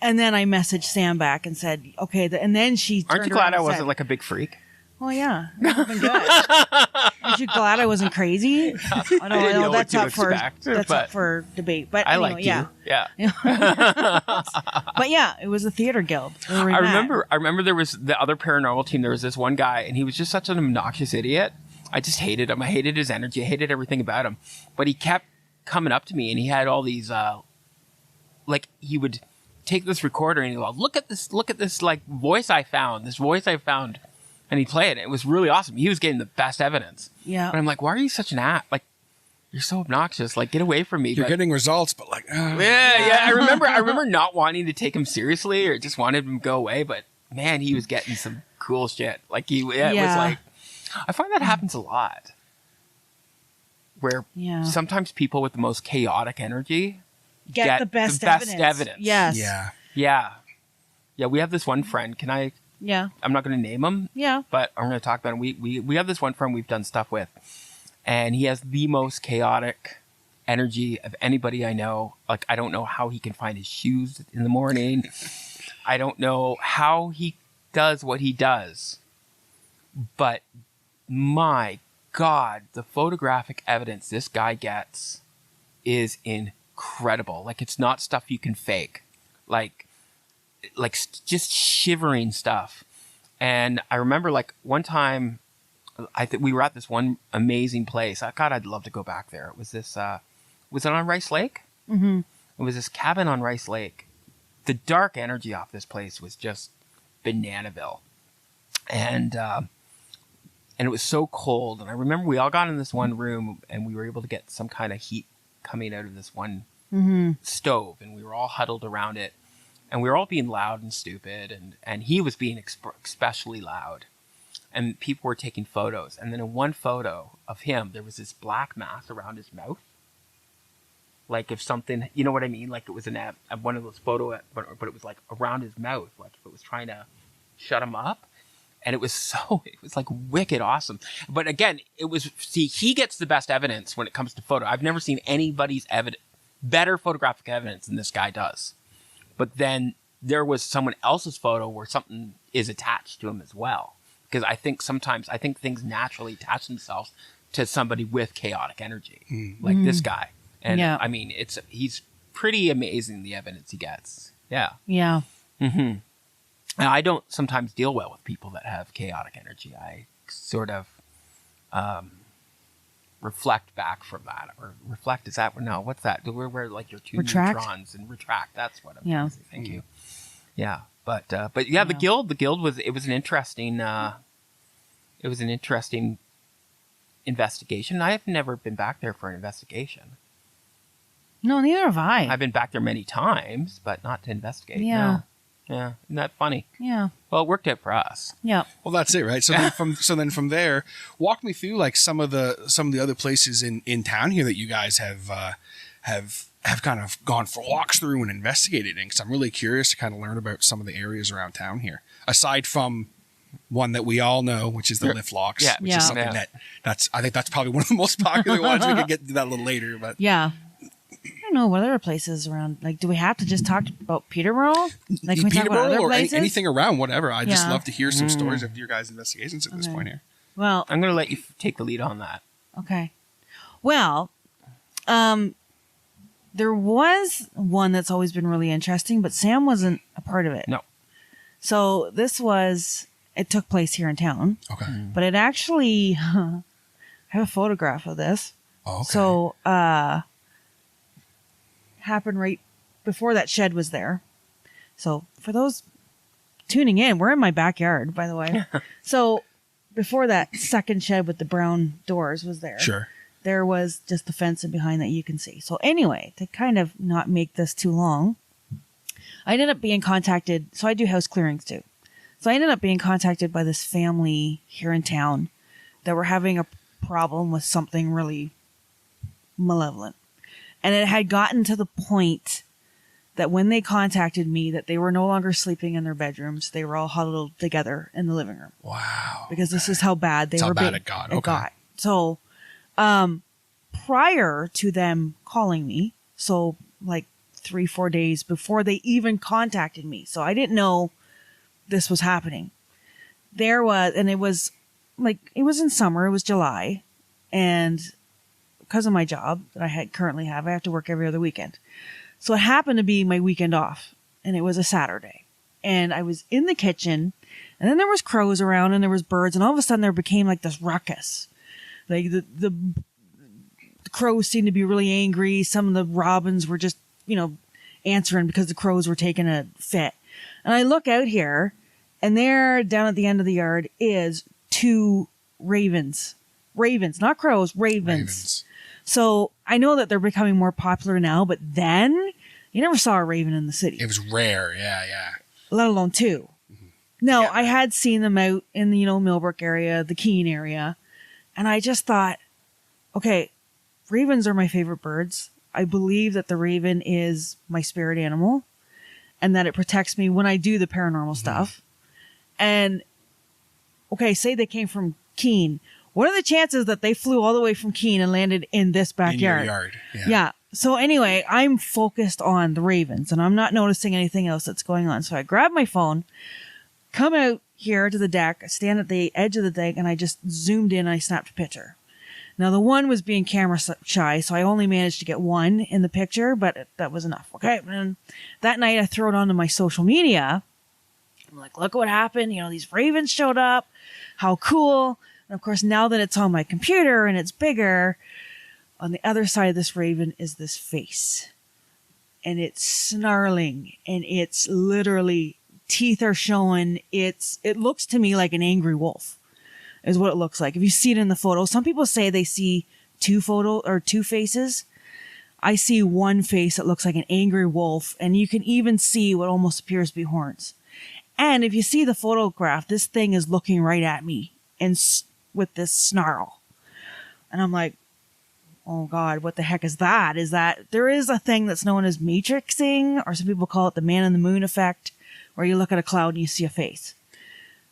And then I messaged Sam back and said, okay. And then she Aren't you glad I wasn't like a big freak? Oh, yeah. That would have been good. Aren't you glad I wasn't crazy? I didn't know that's what to up for expect, that's but up for debate. But I anyway, like yeah. you. Yeah. But yeah, it was a theater guild. I remember there was the other paranormal team. There was this one guy, and he was just such an obnoxious idiot. I just hated him. I hated his energy. I hated everything about him. But he kept coming up to me, and he had all these, he would take this recorder and he'd go, look at this, like, voice I found. And he'd play it. It was really awesome. He was getting the best evidence. Yeah. But I'm like, why are you such an ass? Like, you're so obnoxious. Like, get away from me. You're getting results, but like, Yeah. I remember not wanting to take him seriously or just wanted him to go away. But man, he was getting some cool shit. Like it was like, I find that happens a lot. Where sometimes people with the most chaotic energy get the best evidence. Yes. yeah. Yeah. We have this one friend. I'm not going to name him. Yeah. But I'm going to talk about him. We have this one friend we've done stuff with. And he has the most chaotic energy of anybody I know. Like, I don't know how he can find his shoes in the morning. I don't know how he does what he does. But my God, the photographic evidence this guy gets is incredible. Like, it's not stuff you can fake. Like just shivering stuff. And I remember, like, one time, I think we were at this one amazing place. God, I'd love to go back there. It was this, was it on Rice Lake? Mm-hmm. It was this cabin on Rice Lake. The dark energy off this place was just bananaville. And it was so cold. And I remember we all got in this one room and we were able to get some kind of heat coming out of this one stove. And we were all huddled around it. And we were all being loud and stupid. And he was being especially loud. And people were taking photos. And then in one photo of him, there was this black mass around his mouth. Like if something, you know what I mean? Like it was one of those photos, but it was like around his mouth. Like if it was trying to shut him up. And it was like wicked awesome. But again, he gets the best evidence when it comes to photo. I've never seen anybody's better photographic evidence than this guy does. But then there was someone else's photo where something is attached to him as well. Because I think things naturally attach themselves to somebody with chaotic energy, like this guy. And I mean, he's pretty amazing, the evidence he gets. Yeah. Yeah. Mm-hmm. And I don't sometimes deal well with people that have chaotic energy. I sort of reflect back from that. Or reflect, is that, no, what's that? Where like your two neutrons and retract. That's what I'm trying to say. Thank you. Yeah. But yeah, the guild was an interesting investigation. I have never been back there for an investigation. No, neither have I. I've been back there many times, but not to investigate. Yeah. No. Yeah. Isn't that funny? Yeah. Well, it worked out for us. Yeah. Well, that's it, right? So then from there, walk me through like some of the other places in town here that you guys have kind of gone for walks through and investigated in, because I'm really curious to kind of learn about some of the areas around town here, aside from one that we all know, which is the lift locks, which is something that's I think that's probably one of the most popular ones. We could get to that a little later, but yeah. I don't know what other places around. Like, do we have to just talk about Peterborough? Like, can we talk about other or places? anything around, whatever. I just love to hear some stories of your guys' investigations at this point here. Well, I'm going to let you take the lead on that. okay. Well, there was one that's always been really interesting, but Sam wasn't a part of it. No. So it took place here in town. Okay. But it actually, I have a photograph of this. Oh, okay. So, happened right before that shed was there. So for those tuning in, we're in my backyard, by the way. So before that second shed with the brown doors was there, Sure. there was just the fence in behind that you can see. So anyway, to kind of not make this too long, I ended up being contacted. So I do house clearings too. So I ended up being contacted by this family here in town that were having a problem with something really malevolent. And it had gotten to the point that when they contacted me, that they were no longer sleeping in their bedrooms. They were all huddled together in the living room. Wow. Because this is how bad they were. How bad it got. Okay. So, prior to them calling me, so like 3-4 days before they even contacted me, so I didn't know this was happening. It was in summer. It was July, and because of my job that I currently have, I have to work every other weekend. So it happened to be my weekend off, and it was a Saturday. And I was in the kitchen, and then there was crows around, and there was birds, and all of a sudden there became like this ruckus. Like the crows seemed to be really angry. Some of the robins were just, answering because the crows were taking a fit. And I look out here, and there down at the end of the yard is 2 ravens. Ravens, not crows, ravens. So I know that they're becoming more popular now, but then you never saw a raven in the city. It was rare. Yeah. Let alone 2. Mm-hmm. No, I had seen them out in the, Millbrook area, the Keene area. And I just thought, okay, ravens are my favorite birds. I believe that the raven is my spirit animal and that it protects me when I do the paranormal stuff. And okay, say they came from Keene. What are the chances that they flew all the way from Keene and landed in this backyard? In your yard. Yeah. So anyway, I'm focused on the ravens and I'm not noticing anything else that's going on. So I grab my phone, come out here to the deck, stand at the edge of the deck, and I just zoomed in and I snapped a picture. Now the one was being camera shy, so I only managed to get one in the picture, but that was enough. Okay. And that night I throw it onto my social media. I'm like, look what happened. These ravens showed up. How cool. And of course, now that it's on my computer and it's bigger, on the other side of this raven is this face. And it's snarling and it's literally teeth are showing. It looks to me like an angry wolf is what it looks like. If you see it in the photo, some people say they see 2 faces. I see one face that looks like an angry wolf, and you can even see what almost appears to be horns. And if you see the photograph, this thing is looking right at me and with this snarl. And I'm like, oh God, what the heck is that? There is a thing that's known as matrixing, or some people call it the man in the moon effect, where you look at a cloud and you see a face.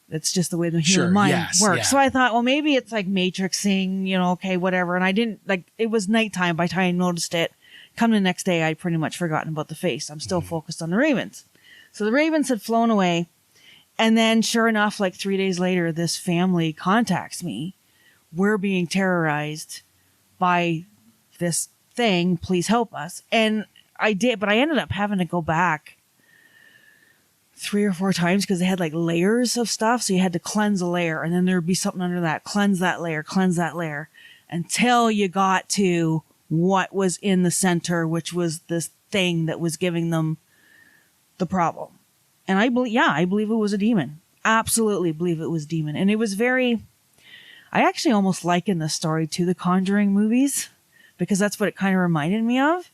It's just the way the human mind works. Yeah. So I thought, well, maybe it's like matrixing, okay, whatever. And I didn't, it was nighttime by the time I noticed it. Come the next day, I'd pretty much forgotten about the face. I'm still focused on the ravens. So the ravens had flown away. And then sure enough, 3 days later, this family contacts me. We're being terrorized by this thing. Please help us. And I did, but I ended up having to go back 3 or 4 times because they had layers of stuff. So you had to cleanse a layer and then there'd be something under that. Cleanse that layer until you got to what was in the center, which was this thing that was giving them the problem. And I believe it was a demon. Absolutely believe it was a demon. And it was I actually almost liken this story to the Conjuring movies because that's what it kind of reminded me of.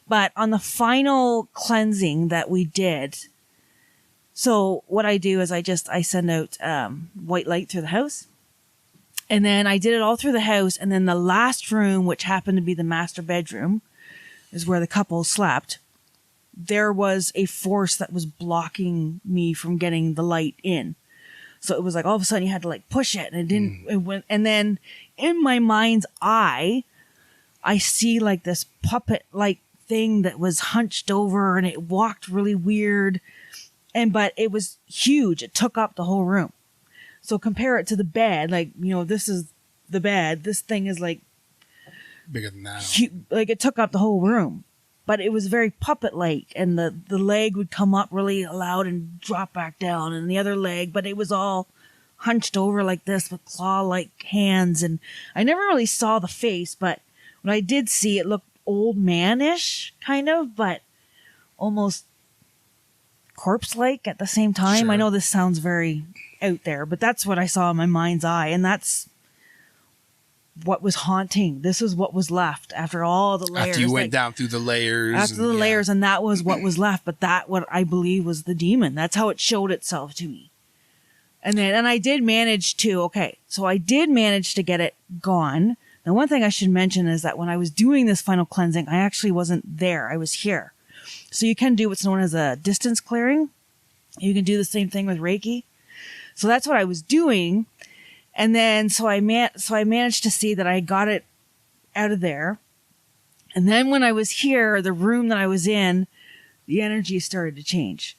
But on the final cleansing that we did, so what I do is I send out white light through the house. And then I did it all through the house. And then the last room, which happened to be the master bedroom, is where the couple slept. There was a force that was blocking me from getting the light in. So it was like all of a sudden you had to like push it, and it didn't. It went, and then in my mind's eye, I see like this puppet like thing that was hunched over, and it walked really weird. But it was huge. It took up the whole room. So compare it to the bed, like, this is the bed. This thing is like bigger than that. Like it took up the whole room, but it was very puppet-like, and the leg would come up really loud and drop back down, and the other leg, but it was all hunched over like this with claw-like hands, and I never really saw the face, but when I did see it, looked old man-ish, kind of, but almost corpse-like at the same time. Sure. I know this sounds very out there, but that's what I saw in my mind's eye, and that's what was haunting. This is what was left after all the layers. After you went down through the layers. After the layers, and that was what was left, but that what I believe was the demon. That's how it showed itself to me. And I did manage to, so I did manage to get it gone. Now, one thing I should mention is that when I was doing this final cleansing, I actually wasn't there. I was here. So you can do what's known as a distance clearing. You can do the same thing with Reiki. So that's what I was doing. And then, so I managed to see that I got it out of there. And then when I was here, the room that I was in, the energy started to change.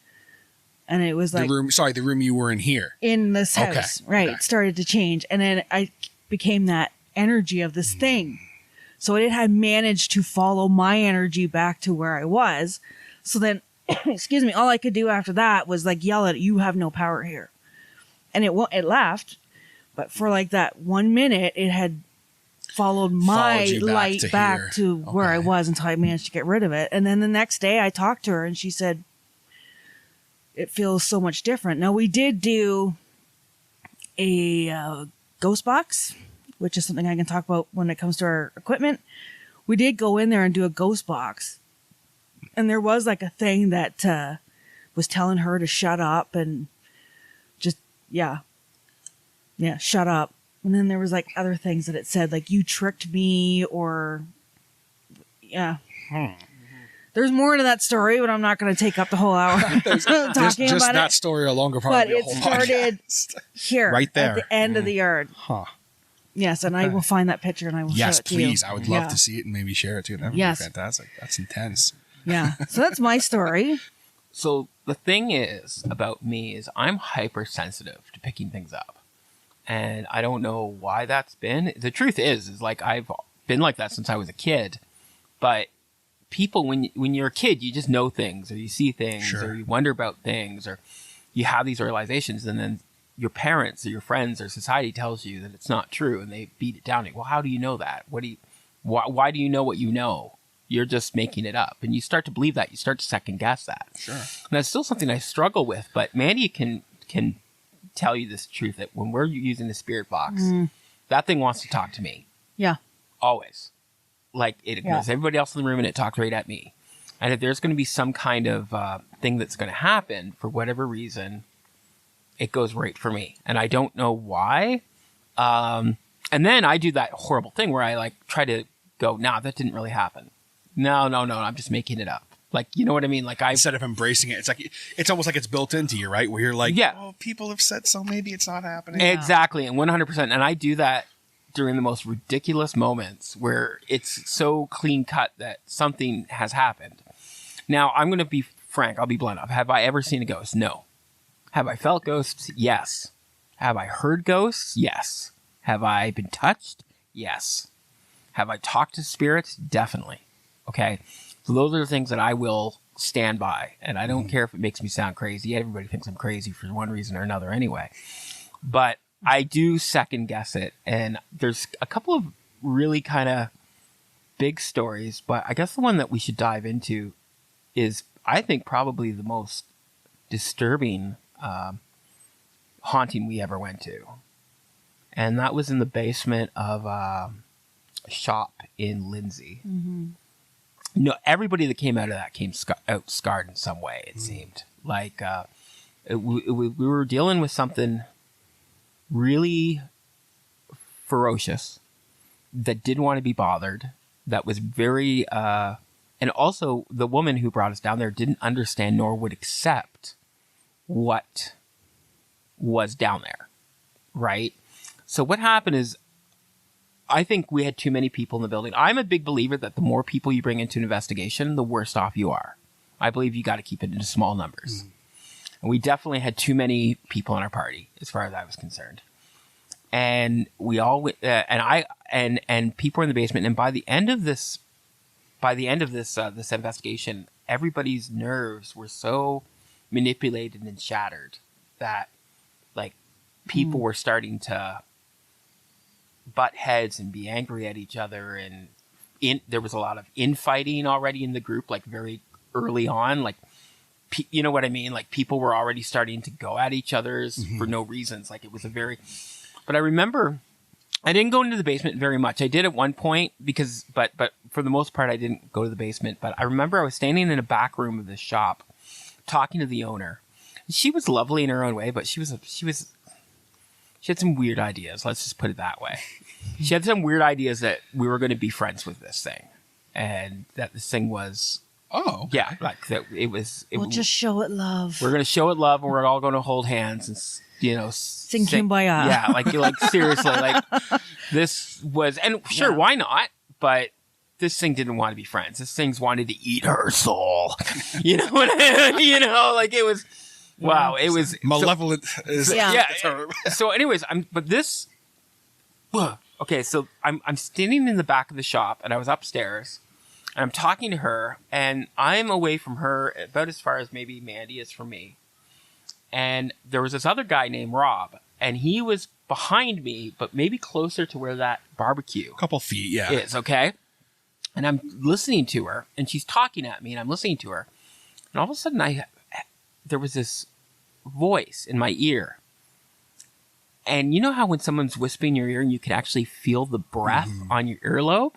And it was like... The room you were in here. In this house. Okay. Right. Okay. It started to change. And then I became that energy of this thing. So it had managed to follow my energy back to where I was. So then, excuse me, all I could do after that was like yell at it, "You have no power here." And it left. But for like that 1 minute, it had followed my light back to where I was until I managed to get rid of it. And then the next day I talked to her and she said, it feels so much different. Now, we did do a ghost box, which is something I can talk about when it comes to our equipment. We did go in there and do a ghost box. And there was like a thing that was telling her to shut up and just, shut up. And then there was like other things that it said, like, you tricked me, or There's more to that story, but I'm not going to take up the whole hour talking about it. Just that story alone could probably be a whole podcast. But it started here, right there, at the end of the yard. Huh. Yes, and I will find that picture and I will show it to you. Yes, please. I would love to see it and maybe share it too. That would be fantastic. That's intense. Yeah. So that's my story. So the thing is about me is I'm hypersensitive to picking things up. And I don't know why that's been. The truth is like I've been like that since I was a kid. But people, when you're a kid, you just know things, or you see things, or you wonder about things, or you have these realizations, and then your parents or your friends or society tells you that it's not true, and they beat it down. Well, how do you know that? Why do you know what you know? You're just making it up, and you start to believe that. You start to second guess that. Sure. And that's still something I struggle with. But Mandy can tell you this truth, that when we're using the spirit box, that thing wants to talk to me. Yeah. Always. Like, it ignores everybody else in the room, and it talks right at me. And if there's going to be some kind of thing that's going to happen for whatever reason, it goes right for me. And I don't know why. And then I do that horrible thing where I like try to go, nah, that didn't really happen. No, I'm just making it up. Like, you know what I mean? Like, instead of embracing it, it's almost like it's built into you, right? Where you're like, oh, people have said so, maybe it's not happening. Exactly. And 100%. And I do that during the most ridiculous moments where it's so clean cut that something has happened. Now, I'm going to be frank. I'll be blunt. Have I ever seen a ghost? No. Have I felt ghosts? Yes. Have I heard ghosts? Yes. Have I been touched? Yes. Have I talked to spirits? Definitely. Okay. So those are the things that I will stand by. And I don't care if it makes me sound crazy. Everybody thinks I'm crazy for one reason or another anyway. But I do second guess it. And there's a couple of really kind of big stories. But I guess the one that we should dive into is, I think, probably the most disturbing haunting we ever went to. And that was in the basement of a shop in Lindsay. Mm-hmm. no, everybody that came out of that came out scarred in some way. It seemed like we were dealing with something really ferocious that didn't want to be bothered. That was very, and also the woman who brought us down there didn't understand nor would accept what was down there, right? So what happened is, I think we had too many people in the building. I'm a big believer that the more people you bring into an investigation, the worse off you are. I believe you got to keep it into small numbers. And we definitely had too many people in our party, as far as I was concerned. And we all and people were in the basement. And by the end of this investigation, everybody's nerves were so manipulated and shattered that like people were starting to butt heads and be angry at each other, and there was a lot of infighting already in the group, like very early on, like you know what I mean, like people were already starting to go at each other's for no reasons. Like it was but I remember I didn't go into the basement very much. I did at one point because but for the most part I didn't go to the basement. But I remember I was standing in a back room of this shop talking to the owner. She was lovely in her own way, but she had some weird ideas. Let's just put it that way. She had some weird ideas that we were going to be friends with this thing, and that this thing was. Oh, okay. Yeah, like that. We'll just show it love. We're going to show it love, and we're all going to hold hands and sing Kumbaya. Yeah, like seriously, like this was, and sure, why not? But this thing didn't want to be friends. This thing's wanted to eat her soul. You know what I mean? You know, like it was. Wow, it was malevolent. So, anyways, okay. So I'm standing in the back of the shop, and I was upstairs, and I'm talking to her, and I'm away from her about as far as maybe Mandy is from me. And there was this other guy named Rob, and he was behind me, but maybe closer to where that barbecue, a couple feet, is. Okay, and I'm listening to her, and she's talking at me, and I'm listening to her, and all of a sudden there was this voice in my ear. And you know how when someone's whispering in your ear and you can actually feel the breath on your earlobe?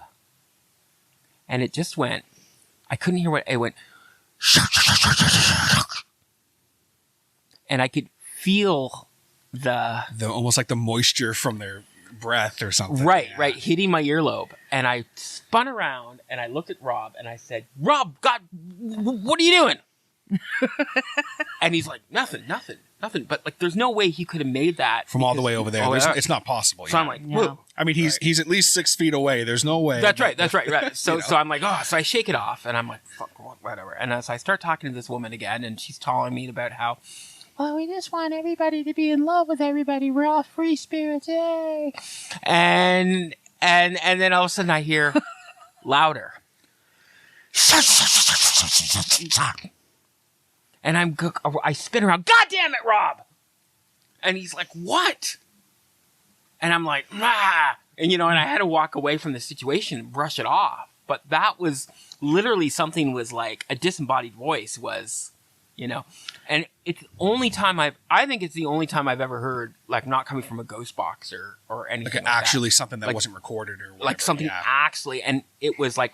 And it just went, I couldn't hear what it went. And I could feel the almost like the moisture from their breath or something. Right, hitting my earlobe. And I spun around and I looked at Rob and I said, Rob, God, what are you doing? And he's like, nothing. But like, there's no way he could have made that from all the way over there. It's not possible. So I'm like, whoa. I mean, he's at least 6 feet away. There's no way. That's right. So I'm like, so I shake it off, and I'm like, fuck, whatever. And as I start talking to this woman again, and she's telling me about how, well, we just want everybody to be in love with everybody. We're all free spirits, yay! And then all of a sudden I hear louder. And I spin around. God damn it, Rob! And he's like, what? And I'm like, ah. And and I had to walk away from the situation and brush it off. But that was literally something was like a disembodied voice was, and it's the only time I think it's the only time I've ever heard, like, not coming from a ghost box or anything like actually that. Something that wasn't recorded or whatever. Like something actually, and it was like,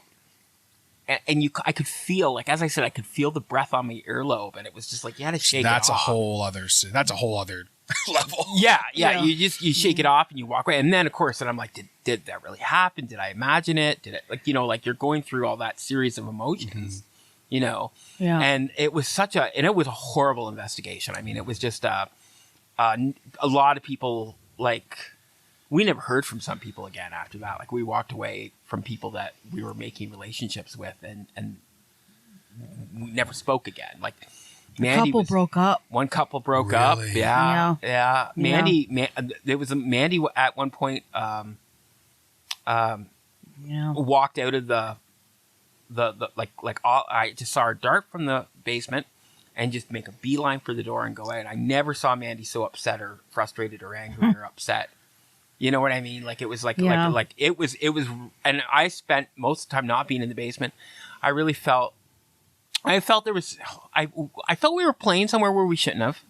and I could feel, like, as I said, I could feel the breath on my earlobe, and it was just like, you had to shake it off. That's a whole other level. Yeah. You shake it off and you walk away. And then, of course, then I'm like, did that really happen? Did I imagine it? Did it, like, like you're going through all that series of emotions, Yeah. And it was it was a horrible investigation. I mean, it was just a lot of people, like, we never heard from some people again after that. Like, we walked away from people that we were making relationships with, and we never spoke again. Like, Mandy broke up. One couple broke up. Yeah. Mandy, there was Mandy at one point. Walked out of the I just saw her dart from the basement and just make a beeline for the door and go out. I never saw Mandy so upset or frustrated or angry or upset. You know what I mean? Like, it was like it was, and I spent most of the time not being in the basement. I felt we were playing somewhere where we shouldn't have.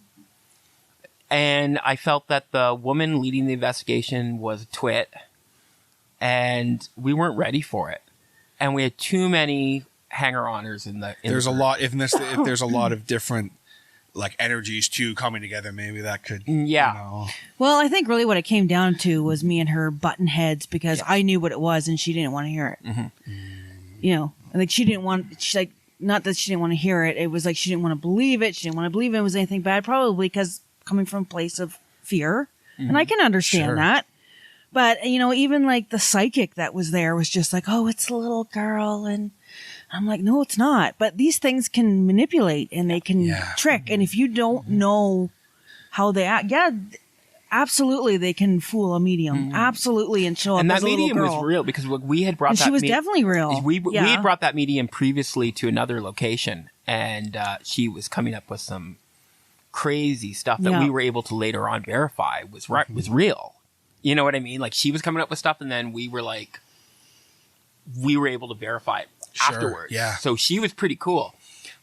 And I felt that the woman leading the investigation was a twit, and we weren't ready for it. And we had too many hanger-oners in the. There's a lot. If there's a lot of different like energies too coming together, maybe that could. Yeah. You know. Well, I think really what it came down to was me and her button heads because I knew what it was and she didn't want to hear it. Mm-hmm. You know, like she didn't want. She's like, not that she didn't want to hear it. It was like she didn't want to believe it. She didn't want to believe it was anything bad, probably because coming from a place of fear, and I can understand that. But you know, even like the psychic that was there was just like, oh, it's a little girl, and I'm like, no, it's not. But these things can manipulate and they can trick. And if you don't know how they act, absolutely, they can fool a medium. Absolutely, and show up and that as a little medium girl. was real because we had brought And that. she was definitely real. We had brought that medium previously to another location, and she was coming up with some crazy stuff that we were able to later on verify was real. You know what I mean? Like she was coming up with stuff, and then we were able to verify it afterwards. Yeah. So she was pretty cool.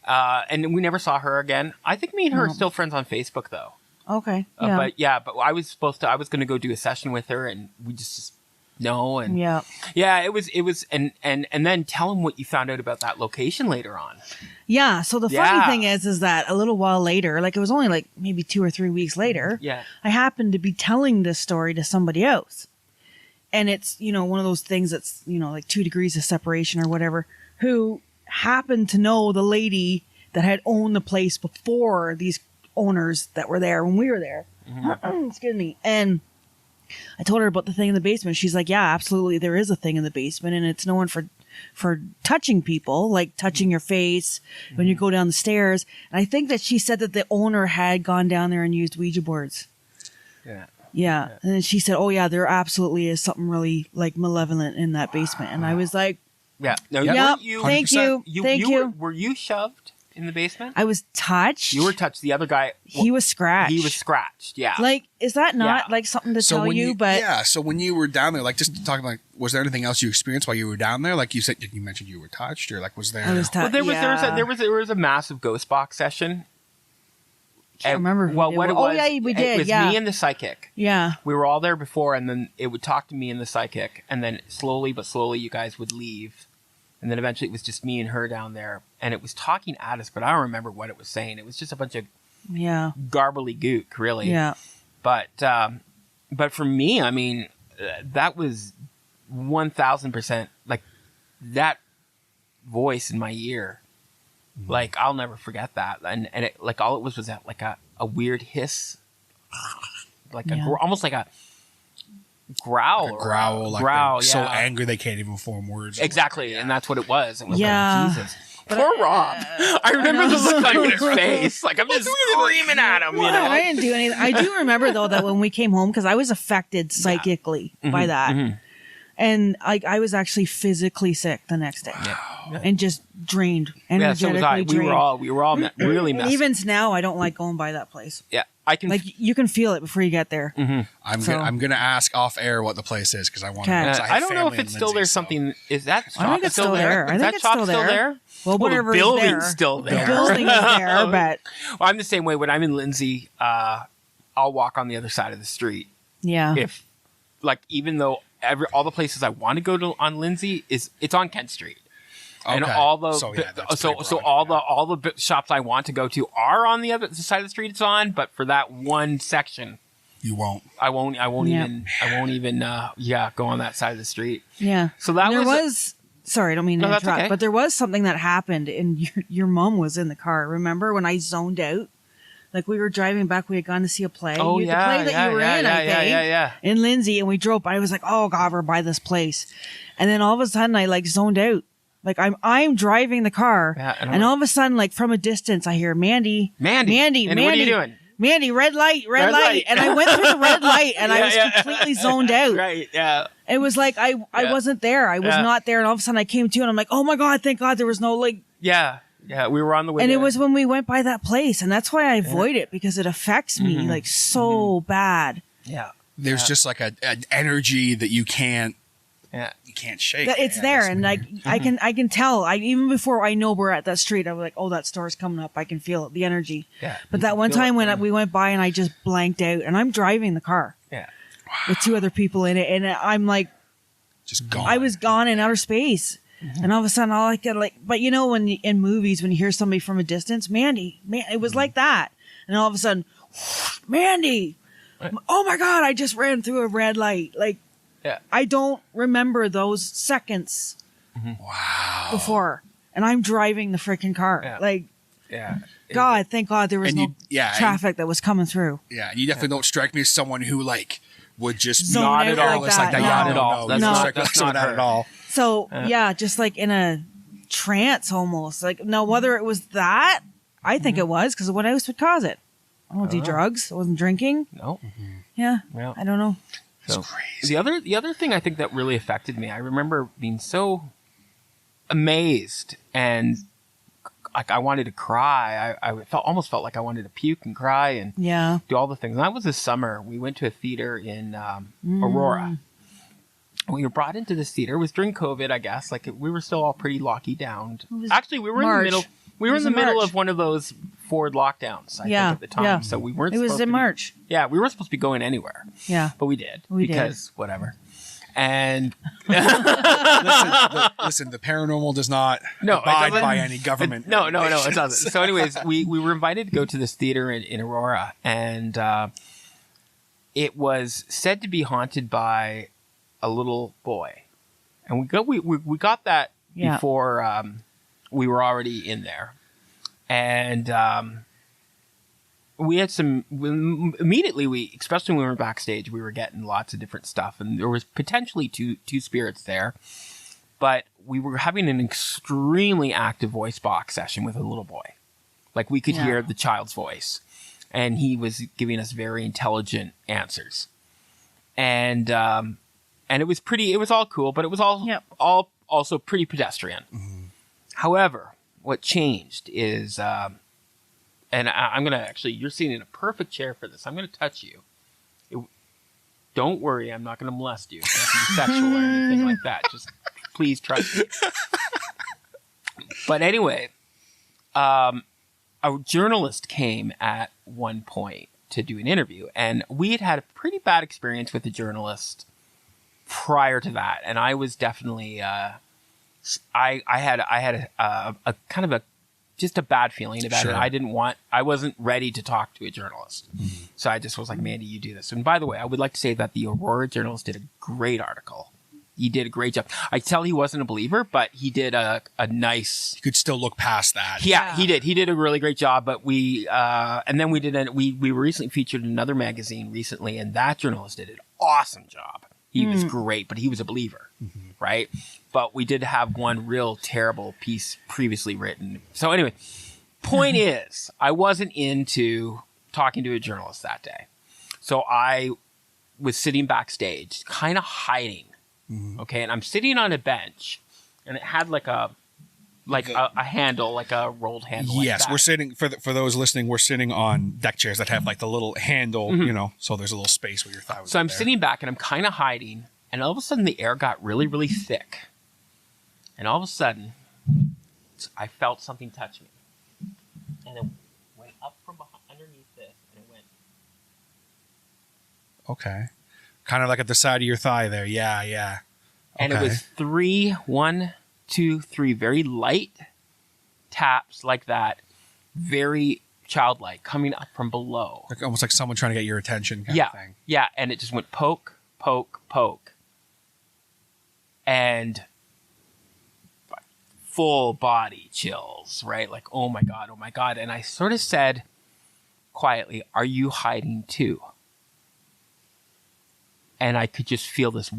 And we never saw her again. I think me and her are still friends on Facebook, though. Okay. But I was going to go do a session with her, and we just no. And it was, and then tell him what you found out about that location later on. Yeah. So the funny thing is that a little while later, like it was only like maybe 2 or 3 weeks later. Yeah. I happened to be telling this story to somebody else. And it's, you know, one of those things that's, you know, like 2 degrees of separation or whatever, who happened to know the lady that had owned the place before these owners that were there when we were there. Excuse me. And I told her about the thing in the basement. She's like, yeah, absolutely. There is a thing in the basement, and it's known for touching people, like touching your face when you go down the stairs. And I think that she said that the owner had gone down there and used Ouija boards. Yeah. And then she said, oh yeah, there absolutely is something really like malevolent in that basement. And I was like, no, thank you. Thank you. Were you shoved in the basement? I was touched. You were touched. The other guy, he was scratched. He was scratched. Yeah. Like, is that not like something to tell you? But so when you were down there, like just talking like, was there anything else you experienced while you were down there? Like you said, you mentioned you were touched, or like was there? I was touched. Well, there was a massive ghost box session. I can't remember. Well, what it was, we did. It was me and the psychic. Yeah. We were all there before, and then it would talk to me and the psychic, and then slowly but slowly you guys would leave. And then eventually it was just me and her down there, and it was talking at us, but I don't remember what it was saying. It was just a bunch of garbly gook, really. Yeah. But for me, I mean, that was 1,000% like that voice in my ear. Like I'll never forget that, and it, like all it was that like a weird hiss, like almost like a growl, growl, so angry they can't even form words. Exactly, and that's what it was. It was like Jesus. Poor Rob. I remember the look on his face. Like I'm just screaming at him. You know, I didn't do anything. I do remember though that when we came home, because I was affected psychically by that. And I was actually physically sick the next day, and just drained, energetically drained. We were all really messed. Even now, I don't like going by that place. Yeah, I can. Like you can feel it before you get there. I'm gonna ask off air what the place is because I want. I don't know if it's still there. Something is that? I think it's still there. I think it's still there. Well, whatever. The building's still there. The building is there, but I'm the same way. When I'm in Lindsay, I'll walk on the other side of the street. Yeah. If even though all the places I want to go to on Lindsay it's on Kent Street. Okay. And all the all the shops I want to go to are on the other side of the street it's on, but for that one section you won't. I won't even go on that side of the street. Yeah. So that was sorry, I don't mean to interrupt, but there was something that happened and your mom was in the car. Remember when I zoned out? Like we were driving back, we had gone to see a play. Oh, the play that you were in, I think. In Lindsay, and we drove by. I was like, oh God, we're by this place. And then all of a sudden I like zoned out. Like I'm driving the car, and all of a sudden, like from a distance, I hear Mandy, what are you doing? Mandy, red light. And I went through the red light, and I was completely zoned out. Right, yeah. It was like I wasn't there. I was not there, and all of a sudden I came to, and I'm like, oh my God, thank God there was no like. Yeah, we were on the way. And it was when we went by that place, and that's why I avoid it because it affects me like so bad. Yeah, there's just like an energy that you can't. Yeah, you can't shake. It's there, and like I can tell. Even before I know we're at that street, I was like, "Oh, that store's coming up." I can feel it, the energy. Yeah. But that one time when we went by, and I just blanked out, and I'm driving the car. Yeah. With 2 other people in it, and I'm like, just gone. I was gone in outer space, And all of a sudden, all I could but you know, when in movies, when you hear somebody from a distance, Mandy, man, it was like that. And all of a sudden, Mandy, oh my God, I just ran through a red light. Like, I don't remember those seconds. Wow. Before. And I'm driving the freaking car. Yeah. Like, Yeah. God, thank God there was no traffic that was coming through. Yeah, you definitely don't strike me as someone who like would just Zone not out at all. like It's like that. that. No. Yeah, Not at all. no, That's that's not not her. at all. So, yeah, just like in a trance almost. Like, now, whether it was that, I think it was, because what else would cause it? I don't do drugs. I wasn't drinking. No. Yeah, Yeah. I don't know. So the other thing I think that really affected me, I remember being so amazed and like I wanted to cry. I almost felt like I wanted to puke and cry and do all the things. And that was this summer. We went to a theater in Aurora. We were brought into this theater. It was during COVID, I guess. Like we were still all pretty locky down. Actually, we were March. in the middle. We were in the in middle March. of one of those Ford lockdowns, I think, at the time. Yeah. So we weren't. It was supposed in to be- March. Yeah, we weren't supposed to be going anywhere, Yeah. but we did We did. because whatever. And Listen, the paranormal does not No, it abide doesn't. by any government. No, it doesn't. So, anyways, we were invited to go to this theater in Aurora, and it was said to be haunted by a little boy, and we got that before we were already in there, and we had immediately especially when we were backstage, we were getting lots of different stuff, and there was potentially two spirits there. But we were having an extremely active voice box session with a little boy. Like we could hear the child's voice, and he was giving us very intelligent answers. And it was all cool, but it was all also pretty pedestrian. Mm-hmm. However, what changed is, and I'm going to actually, you're sitting in a perfect chair for this. I'm going to touch you. Don't worry, I'm not going to molest you. It's not going to be sexual or anything like that. Just please trust me. But anyway, a journalist came at one point to do an interview, and we had a pretty bad experience with the journalist prior to that, and I was definitely I had a kind of just a bad feeling about it. I wasn't ready to talk to a journalist. Mm-hmm. So I just was like, Mandy, you do this. And by the way, I would like to say that the Aurora journalist did a great article. He did a great job. I tell he wasn't a believer, but he did a nice... You could still look past that. Yeah, he did. He did a really great job, but we were recently featured in another magazine recently, and that journalist did an awesome job. He was great, but he was a believer, right? But we did have one real terrible piece previously written. So anyway, point is, I wasn't into talking to a journalist that day. So I was sitting backstage, kind of hiding. Okay, and I'm sitting on a bench, and it had like a handle, like a rolled handle. Yes, like we're sitting for those listening. We're sitting on deck chairs that have like the little handle, so there's a little space where your thigh would So be I'm there. sitting back, and I'm kind of hiding, and all of a sudden the air got really, really thick, and all of a sudden I felt something touch me, and it went up from underneath this, and it went. Okay. Kind of like at the side of your thigh there. Yeah. Okay. And it was 3, 1, 2, 3, very light taps like that, very childlike, coming up from below. Like, almost like someone trying to get your attention kind of thing. Yeah, and it just went poke, poke, poke. And full body chills, right? Like, oh my God. And I sort of said quietly, are you hiding too? And I could just feel this,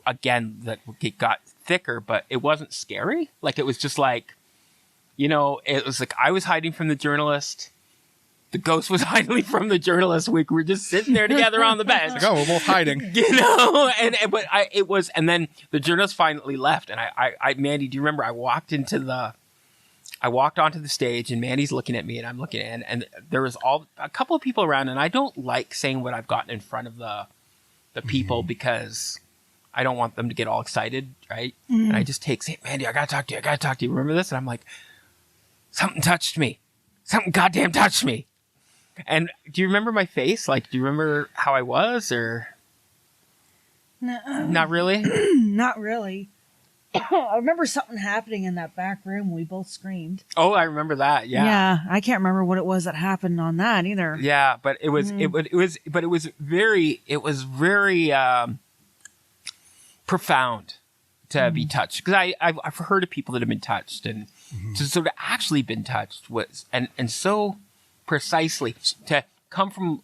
again, that it got thicker, but it wasn't scary. Like, it was just like, it was like I was hiding from the journalist. The ghost was hiding from the journalist. We were just sitting there together on the bench. Like, oh, we're both hiding. And then the journalist finally left. And I Mandy, do you remember I walked onto the stage, and Mandy's looking at me, and I'm looking at, and there was a couple of people around, and I don't like saying what I've gotten in front of the people because I don't want them to get all excited, right? And I just say, Mandy, I gotta talk to you. Remember this? And I'm like, something touched me. Something goddamn touched me. And do you remember my face? Like, do you remember how I was, or? No. Not really? Not really. I remember something happening in that back room when we both screamed. Oh, I remember that. Yeah. Yeah, I can't remember what it was that happened on that either. Yeah, but it was it was very profound to be touched, because I've heard of people that have been touched, and to sort of actually been touched was and so precisely to come from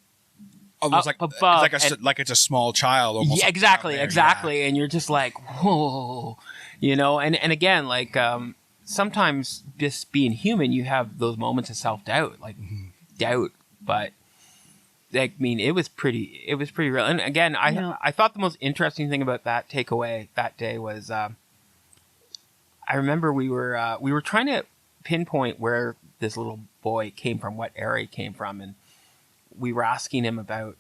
almost up like above like it's a small child. Almost yeah, like exactly, out there, exactly, and you're just like, whoa, you know, and again, like sometimes just being human, you have those moments of self-doubt, like doubt, but I mean, it was pretty real. And again, I thought the most interesting thing about that takeaway that day was I remember we were trying to pinpoint where this little boy came from, what area he came from, and we were asking him about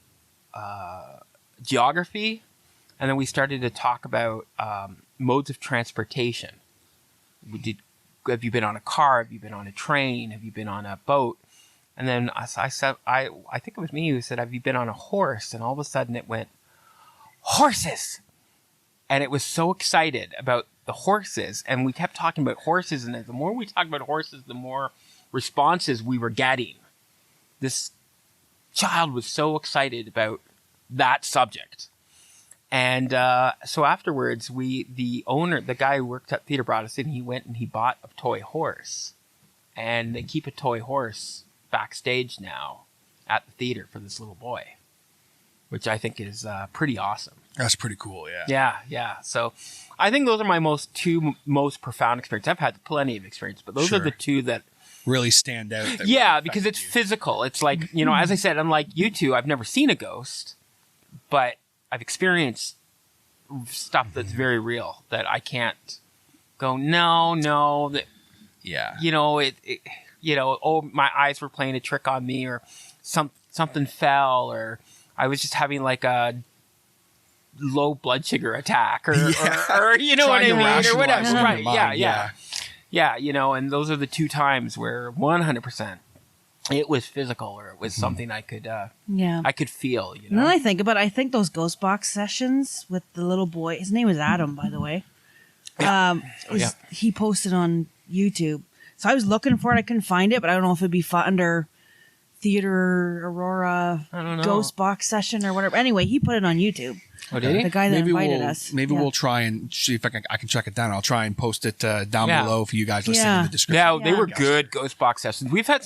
geography, and then we started to talk about modes of transportation. Have you been on a car? Have you been on a train? Have you been on a boat? And then I said, I think it was me who said, have you been on a horse? And all of a sudden it went, horses! And it was so excited about the horses. And we kept talking about horses. And the more we talked about horses, the more responses we were getting. This child was so excited about that subject. And so afterwards, the guy who worked at theater brought us in. He went and he bought a toy horse. And they keep a toy horse backstage now at the theater for this little boy, which I think is pretty awesome. That's pretty cool, yeah. Yeah. So I think those are my two most profound experiences. I've had plenty of experience, but those are the two that really stand out. Yeah, because it's physical. It's like, you know, as I said, unlike you two, I've never seen a ghost, but I've experienced stuff that's very real that I can't go, no, that, yeah, you know, you know, oh, my eyes were playing a trick on me, or something fell, or I was just having like a low blood sugar attack, or you know what I mean, or whatever. Right? Yeah. You know, and those are the two times where 100% it was physical, or it was something I could I could feel. You know, now I think about it, I think those ghost box sessions with the little boy. His name was Adam, by the way. He posted on YouTube. So I was looking for it. I couldn't find it, but I don't know if it'd be under Theater Aurora Ghost Box Session or whatever. Anyway, he put it on YouTube. Oh, did he? The guy that invited us. Maybe we'll try and see if I can check it down. I'll try and post it down below for you guys listening in the description. Yeah, they were good Ghost Box sessions. We've had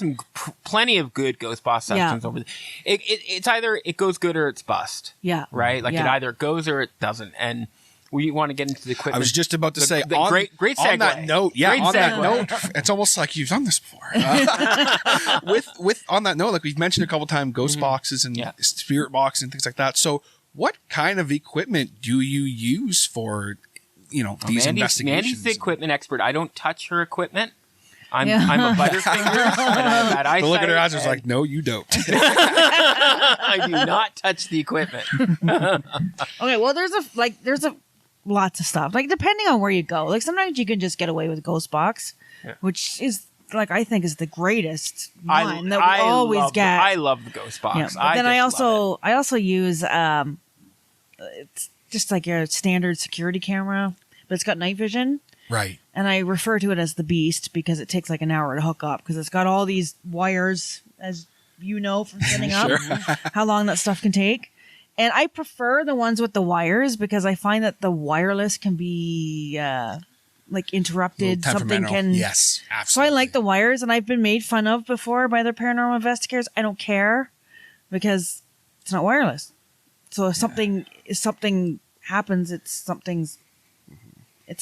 plenty of good Ghost Box sessions over. It's either it goes good or it's bust. Yeah. Right. Like it either goes or it doesn't. And we want to get into the equipment. I was just about to say, great segue. On that note, that note, it's almost like you've done this before. With on that note, like we've mentioned a couple times, ghost boxes and spirit boxes and things like that. So, what kind of equipment do you use for, these investigations? Mandy's the equipment expert. I don't touch her equipment. I'm a butterfinger. And I have bad eyesight. But look at her eyes. It's like, no, you don't. I do not touch the equipment. Okay, well, there's lots of stuff. Like, depending on where you go. Like, sometimes you can just get away with Ghost Box, which is, like, I think is the greatest one that we always get. I love the Ghost Box. Yeah, but then I also use, it's just like a standard security camera, but it's got night vision. Right. And I refer to it as the Beast because it takes like an hour to hook up because it's got all these wires, as you know, from setting up, how long that stuff can take. And I prefer the ones with the wires because I find that the wireless can be like interrupted. Something can. Yes, absolutely. So I like the wires, and I've been made fun of before by the paranormal investigators. I don't care because it's not wireless. So if something happens, it's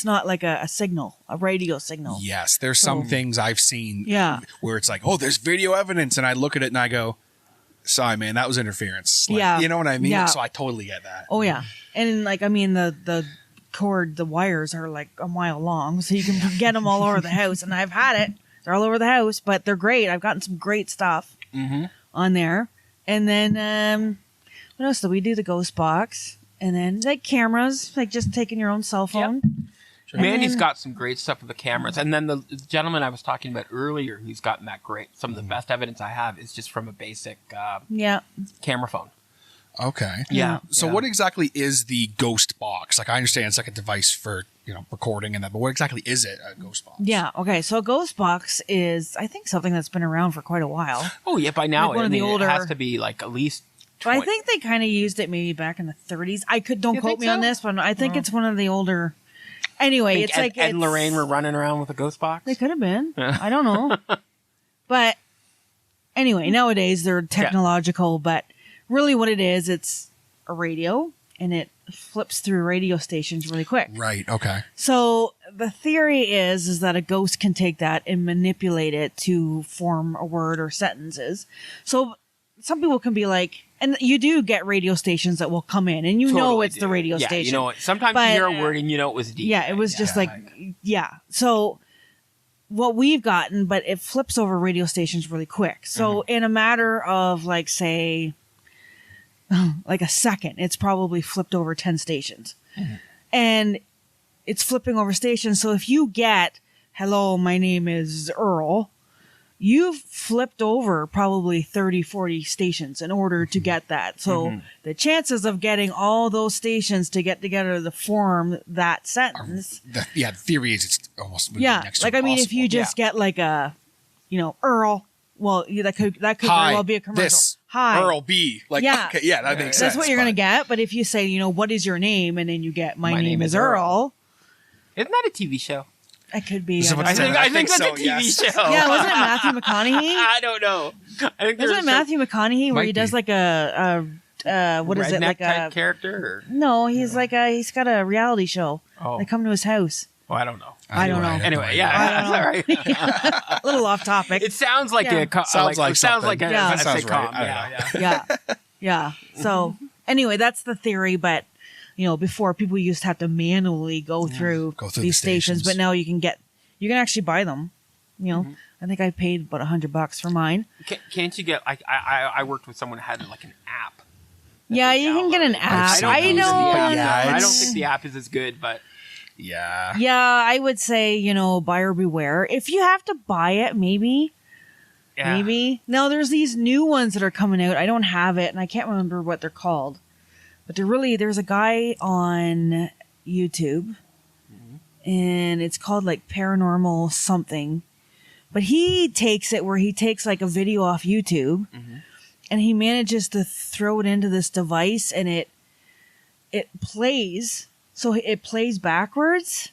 not like a signal, a radio signal. Yes, there's some things I've seen where it's like, oh, there's video evidence, and I look at it and I go, sorry, man, that was interference. Like, you know what I mean? Yeah. So I totally get that. Oh, yeah. And like, I mean, the cord, the wires are like a mile long, so you can get them all over the house. And I've had it. They're all over the house, but they're great. I've gotten some great stuff on there. And then, what else do we do? The Ghost Box. And then like cameras, like just taking your own cell phone. Yep. Sure. Mandy's got some great stuff with the cameras. And then the gentleman I was talking about earlier who's gotten that great, some of the best evidence I have is just from a basic camera phone. Okay. Yeah. So what exactly is the Ghost Box? Like, I understand it's like a device for recording and that. But what exactly is it? A ghost box? Yeah. Okay. So a ghost box is, I think, something that's been around for quite a while. Oh yeah, by now Like one of the older- it has to be like at least. But I think they kind of used it maybe back in the 30s. Don't You quote think me on so? this, but I think it's one of the older. Anyway, it's like Ed and Lorraine were running around with a ghost box. They could have been. I don't know. But anyway, nowadays they're technological, but really what it is, it's a radio and it flips through radio stations really quick. Right. Okay. So the theory is that a ghost can take that and manipulate it to form a word or sentences. So some people can be like, and you do get radio stations that will come in and Totally it's do. the radio Yeah, station. you know what? Sometimes But, you hear a word and you know it was deep. Yeah, it was just So what we've gotten, but it flips over radio stations really quick. So in a matter of like, say, like a second, it's probably flipped over 10 stations. And it's flipping over stations. So if you get, hello, my name is Earl, you've flipped over probably 30, 40 stations in order to get that. So the chances of getting all those stations to get together to form that sentence. The theory is it's almost would be Yeah. next to Like, I mean, if impossible. you just get like a, Earl, well, that could very Hi, well be a commercial. this Hi. Earl B. Like, Yeah. okay, yeah, that makes sense. That's what you're but- going to get. But if you say, what is your name? And then you get, my name is Earl. Isn't that a TV show? That could be. Is it what I it don't said? know. I think that's so, a TV yes. show. Yeah, wasn't it Matthew McConaughey? I don't know. I think Wasn't it Matthew McConaughey where Might he does be. like what is it? Like type a character? Or? no, he's like he's got a reality show. Oh. They come to his house. Well, I don't know. I don't know. Anyway, I don't know. sorry. A little off topic. It sounds like Yeah. Sounds like sounds like something. a, Yeah. a That sounds sitcom. right. I don't Yeah. Yeah. So anyway, that's the theory. But before people used to have to manually go through Go through these the stations, stations. but now you can actually buy them. I think I paid about $100 for mine. Can't you get like I worked with someone who had like an app. Yeah, you can get an app. seen I those, know. but yeah, I don't it's- think the app is as good, but Yeah. Yeah, I would say, buyer beware. If you have to buy it, maybe. yeah. Maybe. Now, there's these new ones that are coming out. I don't have it, and I can't remember what they're called. But there's a guy on YouTube, and it's called like Paranormal something. But he takes it where he takes like a video off YouTube, and he manages to throw it into this device, and it plays. So it plays backwards.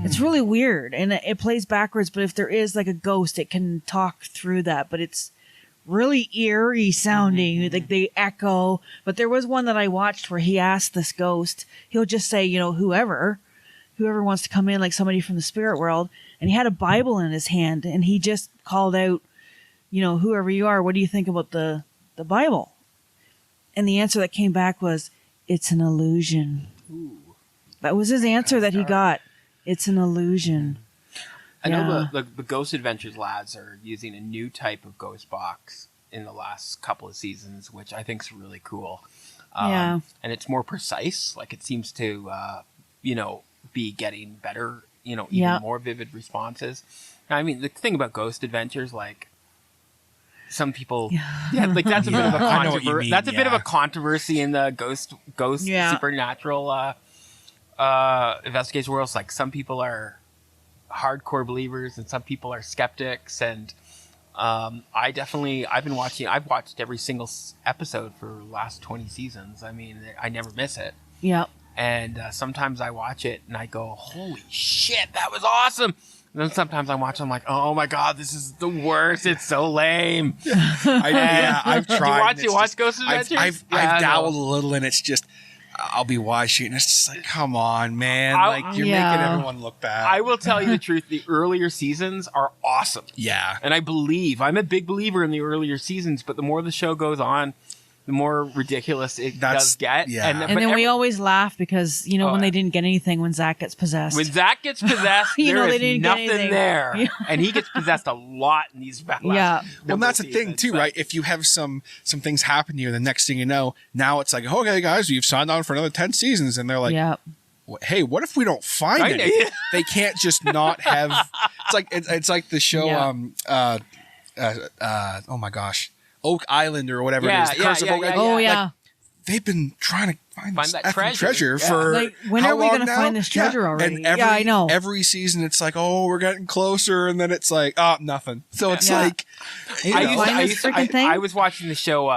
It's really weird. And it plays backwards, but if there is like a ghost, it can talk through that. But it's really eerie sounding. Like they echo. But there was one that I watched where he asked this ghost, he'll just say, whoever wants to come in, like somebody from the spirit world. And he had a Bible in his hand, and he just called out, whoever you are, what do you think about the Bible? And the answer that came back was, it's an illusion. That was his answer that he got. It's an illusion. I know the Ghost Adventures lads are using a new type of ghost box in the last couple of seasons, which I think is really cool. Yeah. And it's more precise. Like it seems to, be getting better, even more vivid responses. I mean, the thing about Ghost Adventures, like some people, like that's a bit of a I know what you mean, That's a bit of a controversy in the ghost supernatural investigation world. Like some people are hardcore believers and some people are skeptics, and I've watched every single episode for the last 20 seasons. I mean, I never miss it. Yep. And sometimes I watch it and I go, holy shit, that was awesome. And then sometimes I watch it, I'm like, oh my God, this is the worst. It's so lame. I've tried. You watch Ghost Adventures? I've dabbled a little, and it's just, I'll be watching, and it's just like, come on, man. You're making everyone look bad. I will tell you the truth. The earlier seasons are awesome. Yeah. And I'm a big believer in the earlier seasons, but the more the show goes on, the more ridiculous it does get. Yeah. And then we always laugh because, when they didn't get anything when Zack gets possessed. When Zack gets possessed, they there is didn't get nothing anything. there. Yeah. And he gets possessed a lot in these last Yeah. Well, that's the thing too, right? If you have some things happen to you, the next thing you know, now it's like, okay, guys, you've signed on for another 10 seasons, and they're like, yeah. hey, what if we don't find Right. it? They can't just not have. It's like the show. Yeah. Oh my gosh, Oak Island or whatever Yeah, it is. The Curse of Oak Island. Oh, Like, yeah. they've been trying to find this that effing treasure. Yeah. for Like, when how are we long going to now? find this treasure already? And I know. Every season, it's like, oh, we're getting closer, and then it's like, oh, nothing. So it's like, you know. I was watching the show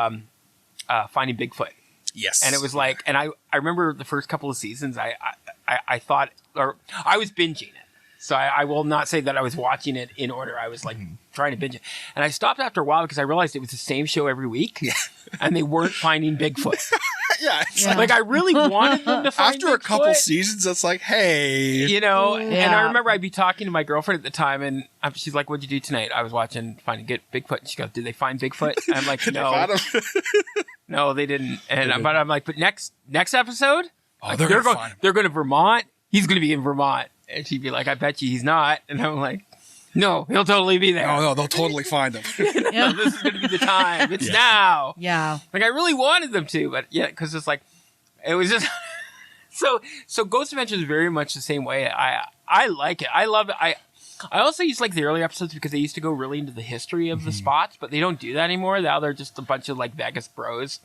Finding Bigfoot. Yes. And it was like, and I remember the first couple of seasons, I thought, or I was binging it. So I will not say that I was watching it in order. I was like trying to binge it. And I stopped after a while because I realized it was the same show every week. Yeah. And they weren't finding Bigfoot. Like I really wanted them to find After Bigfoot. a couple seasons, it's like, hey. You know, and I remember I'd be talking to my girlfriend at the time, and she's like, what'd you do tonight? I was watching Finding Bigfoot. And she goes, did they find Bigfoot? And I'm like, no. No, they didn't. And but I'm like, but next episode, they're going to find him. They're going to Vermont. He's going to be in Vermont. And she'd be like, I bet you he's not. And I'm like, no, he'll totally be there. No, they'll totally find him. No, this is going to be the time. It's now. Yeah. Like, I really wanted them to, but yeah, because it's like, it was just... So Ghost Adventure is very much the same way. I like it. I love it. I also used like the early episodes because they used to go really into the history of the spots, but they don't do that anymore. Now they're just a bunch of like Vegas bros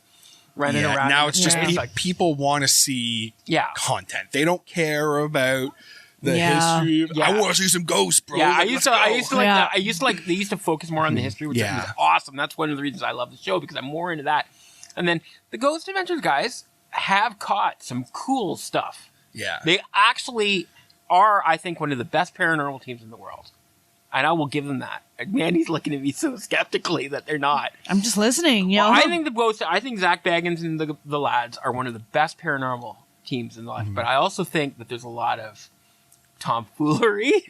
running around. Now it's just like, people want to see content. They don't care about the history. I want to see some ghosts, bro. Yeah, like, I used to like they used to focus more on the history, which was awesome. That's one of the reasons I love the show because I'm more into that. And then the Ghost Adventures guys have caught some cool stuff. Yeah. They actually are, I think, one of the best paranormal teams in the world. And I will give them that. Mandy's looking at me so skeptically that they're not. I'm just listening. You know? I think Zach Baggins and the lads are one of the best paranormal teams in life. But I also think that there's a lot of tomfoolery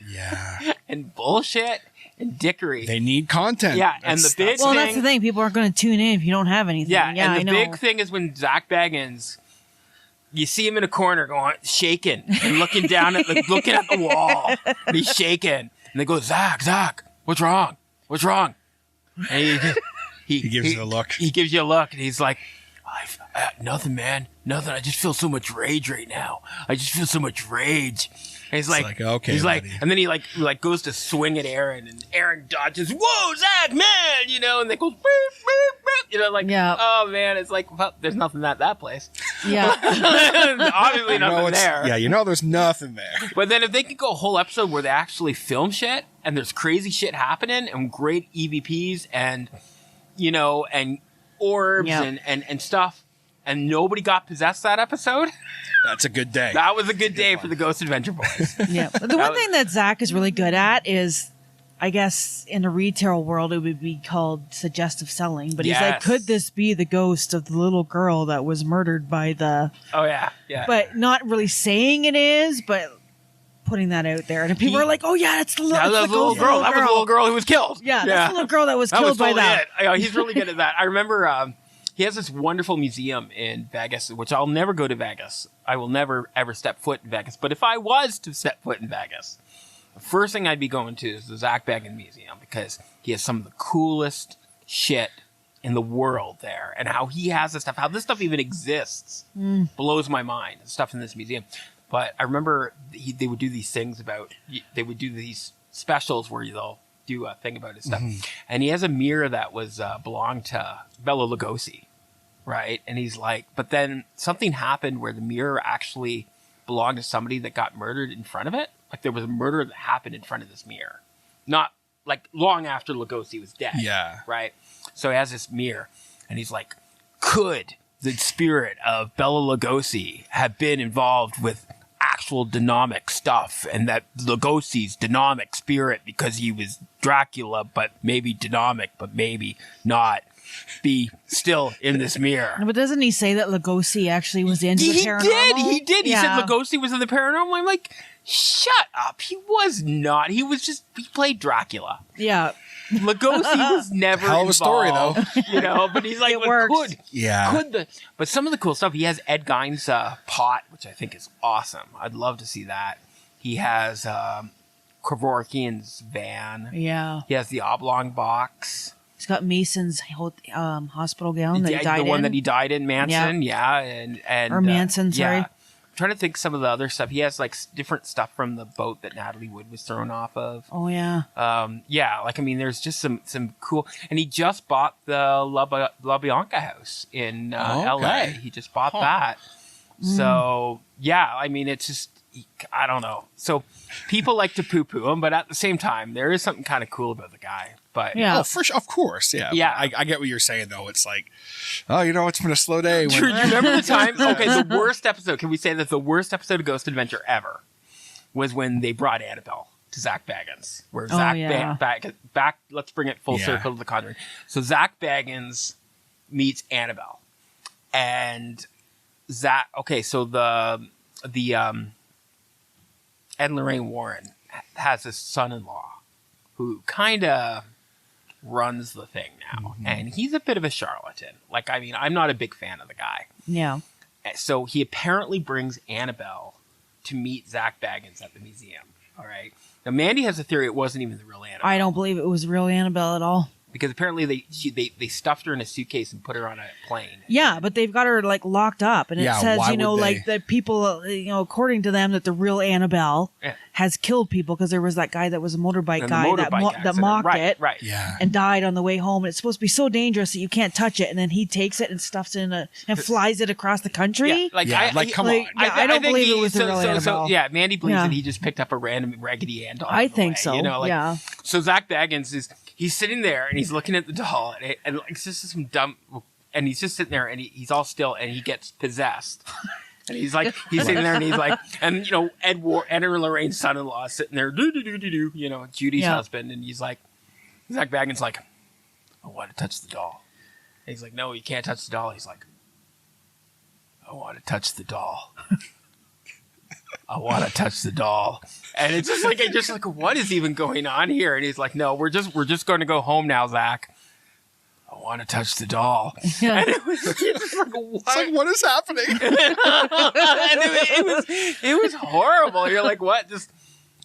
and bullshit and dickery. They need content. Yeah, and the big thing... Well, that's the thing. People aren't going to tune in if you don't have anything. Yeah, and the big thing is when Zach Baggins... You see him in a corner going, shaking and looking down at looking at the wall. And he's shaking. And they go, Zach, what's wrong? What's wrong? And he gives you a look. He gives you a look, and he's like, nothing, man. Nothing. I just feel so much rage right now. I just feel so much rage. And he's like, okay, he's like, and then he like goes to swing at Aaron, and Aaron dodges. Whoa, Zach, man, you know, and they go, beep, beep, beep, you know, like, oh man, it's like, well, there's nothing at that place. Yeah, obviously nothing there. Yeah, you know, there's nothing there. But then if they could go a whole episode where they actually film shit and there's crazy shit happening and great EVPs and you know and orbs and stuff. And nobody got possessed that episode. That's a good day. That was a good day for the Ghost Adventure Boys. Yeah. The one thing that Zach is really good at is, I guess, in the retail world, it would be called suggestive selling. But he's like, could this be the ghost of the little girl that was murdered by the... Oh, yeah. But not really saying it is, but putting that out there. And people are like, oh, yeah, it's the little girl. That was the little girl who was killed. Yeah, that's the little girl that was killed by that. He's really good at that. I remember... He has this wonderful museum in Vegas, which I'll never go to Vegas. I will never, ever step foot in Vegas. But if I was to step foot in Vegas, the first thing I'd be going to is the Zack Baggins Museum because he has some of the coolest shit in the world there. And how he has this stuff, how this stuff even exists, blows my mind. The stuff in this museum. But I remember they would do these things about, they would do these specials where they'll do a thing about his stuff. And he has a mirror that was belonged to Bela Lugosi, right? And he's like, but then something happened where the mirror actually belonged to somebody that got murdered in front of it. Like there was a murder that happened in front of this mirror. Not like long after Lugosi was dead. Yeah. Right? So he has this mirror and he's like, could the spirit of Bela Lugosi have been involved with actual demonic stuff and that Lugosi's demonic spirit because he was Dracula but maybe demonic but maybe not be still in this mirror. But doesn't he say that Lugosi actually was into the paranormal? He did. He said Lugosi was in the paranormal. I'm like, shut up. He was not. He played Dracula. Yeah. Lugosi was never hell of a story though, you know. But he's like, but some of the cool stuff. He has Ed Gein's pot, which I think is awesome. I'd love to see that. He has Kevorkian's van. Yeah. He has the oblong box. He's got Mason's hospital gown that he died in. The one that he died in, Manson. Yeah, and or Manson. Sorry. trying to think some of the other stuff. He has like different stuff from the boat that Natalie Wood was thrown off of. Oh yeah. There's just some cool. And he just bought the La Bianca house in LA. He just bought that. So it's just, I don't know. So people like to poo-poo him, but at the same time, there is something kind of cool about the guy. But for sure, of course, yeah. I get what you're saying though. It's like, it's been a slow day. Do you remember the time? Okay, the worst episode. Can we say that the worst episode of Ghost Adventure ever was when they brought Annabelle to Zack Baggins, where Zack back. Let's bring it full circle to The Conjuring. So Zack Baggins meets Annabelle, and Zack. Okay, so the Ed and Lorraine Warren has a son-in-law who kind of runs the thing now. And he's a bit of a charlatan. I'm not a big fan of the guy. Yeah. So he apparently brings Annabelle to meet Zack Baggins at the museum. All right. Now, Mandy has a theory it wasn't even the real Annabelle. I don't believe it was real Annabelle at all. Because apparently they stuffed her in a suitcase and put her on a plane. Yeah, but they've got her locked up, and it says that people, according to them, that the real Annabelle has killed people because there was that guy that was a motorbike guy that mocked it, and died on the way home. And it's supposed to be so dangerous that you can't touch it, and then he takes it and stuffs it and flies it across the country. Come on. I don't believe it was the real Annabelle. Mandy believes that he just picked up a random Raggedy Ann doll. I think so. So Zack Baggins he's sitting there and he's looking at the doll and it's just some dumb, and he's just sitting there and he's all still and he gets possessed. And he's sitting there and he's like, and Ed and Lorraine's son-in-law is sitting there, Judy's husband, and he's like, Zack Baggins like, I want to touch the doll. And he's like, no, you can't touch the doll. He's like, I want to touch the doll. I want to touch the doll. And it's just like, what is even going on here? And he's like, no, we're just going to go home now, Zach. I want to touch the doll. Yeah. And it was just like, what? It's like, what is happening? And it was horrible. You're like, what? This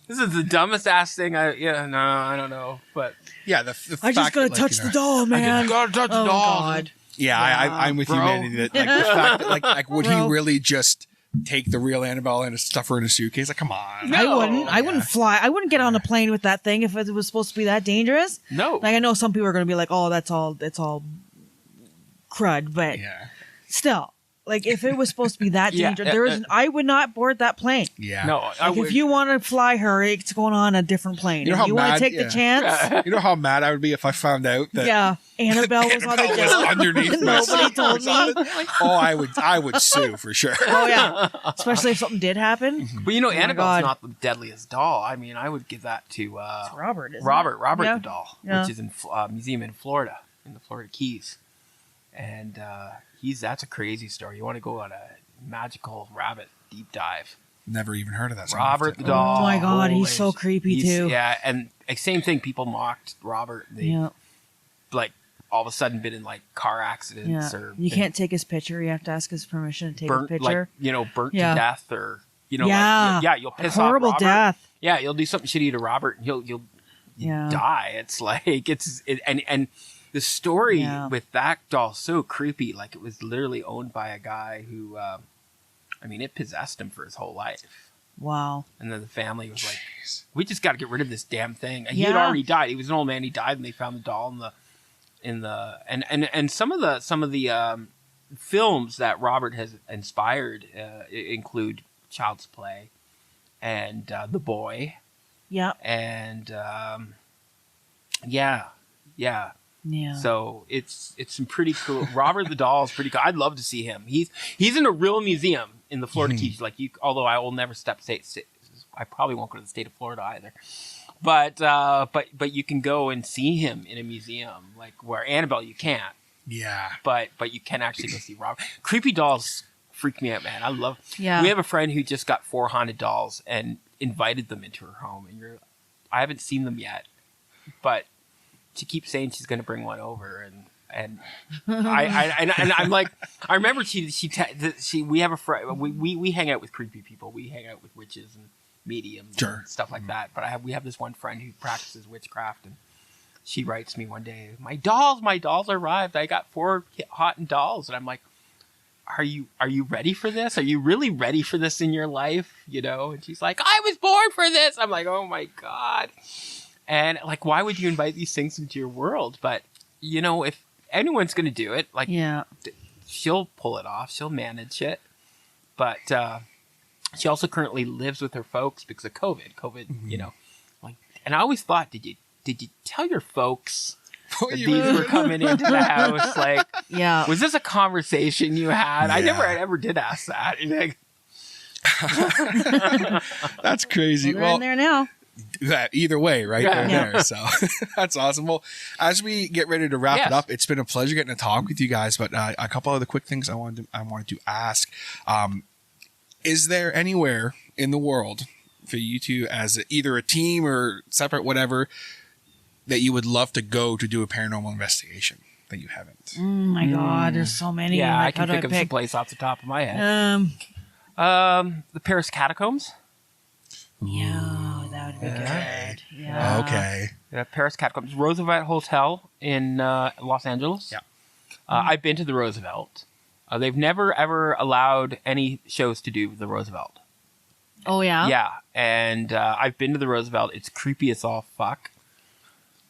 is the dumbest ass thing. I don't know. But yeah, I just gotta touch the doll, man. I just gotta touch the doll. God. Yeah, I'm with you, Mandy. That the fact that would he really just take the real Annabelle and stuff her in a suitcase? Like, come on. No. I wouldn't fly. I wouldn't get on a plane with that thing if it was supposed to be that dangerous. No. I know some people are going to be like, oh, that's all crud, but still, if it was supposed to be that dangerous, I would not board that plane. Yeah. No. If you want to fly her, it's going on a different plane. If you want to take the chance. You know how mad I would be if I found out that Annabelle was on the jet. underneath my Nobody told me. Oh, I would sue for sure. Oh yeah, especially if something did happen. But Annabelle's not the deadliest doll. I mean, I would give that to it's Robert. Robert the doll, which is in museum in Florida, in the Florida Keys, and that's a crazy story. You want to go on a magical rabbit deep dive? Never even heard of that. Robert the doll. Oh my God, he's so creepy too. Yeah, and same thing. People mocked Robert. They all of a sudden been in car accidents or you can't take his picture. You have to ask his permission to take his picture. Burnt to death or you'll piss off horrible Robert. Death. Yeah, you'll do something shitty to Robert and you'll die. It's and the story with that doll so creepy. It was literally owned by a guy who, it possessed him for his whole life. Wow. And then the family was like, we just got to get rid of this damn thing. He had already died. He was an old man. He died, and they found the doll and some of the films that Robert has inspired include Child's Play and The Boy. Yeah. And yeah. So it's some pretty cool. Robert the doll is pretty cool. I'd love to see him. He's in a real museum in the Florida Keys. Although I will never step I probably won't go to the state of Florida either. But you can go and see him in a museum, where Annabelle you can't. Yeah. But you can actually go see Robert. Creepy dolls freak me out, man. I love. Yeah. We have a friend who just got 4 haunted dolls and invited them into her home, and I haven't seen them yet, but she keeps saying she's going to bring one over, and I'm like, I remember we have a friend. We hang out with creepy people. We hang out with witches and mediums and stuff like that. But we have this one friend who practices witchcraft, and she writes me one day, my dolls arrived. I got 4 haunted dolls, and I'm like, are you ready for this? Are you really ready for this in your life? You know? And she's like, I was born for this. I'm like, oh my God. And like, why would you invite these things into your world? But you know, if anyone's going to do it, like, she'll pull it off. She'll manage it. But she also currently lives with her folks because of COVID, you know, like, and I always thought, did you tell your folks that these were coming into the house? Like, was this a conversation you had? I never ever did ask that. Like, that's crazy. Well, they're in there now. Either way, right? They're there. So that's awesome. Well, as we get ready to wrap it up, it's been a pleasure getting to talk with you guys. But a couple other quick things I wanted to ask. Is there anywhere in the world for you two, as either a team or separate, whatever, that you would love to go to do a paranormal investigation that you haven't? Oh my God, there's so many. Yeah, like, I can think of some place off the top of my head. The Paris Catacombs. Yeah, that would be good. Yeah. Okay. The Paris Catacombs. Roosevelt Hotel in Los Angeles. Yeah. I've been to the Roosevelt. They've never, ever allowed any shows to do the Roosevelt. Oh, yeah? Yeah. And I've been to the Roosevelt. It's creepy as all fuck.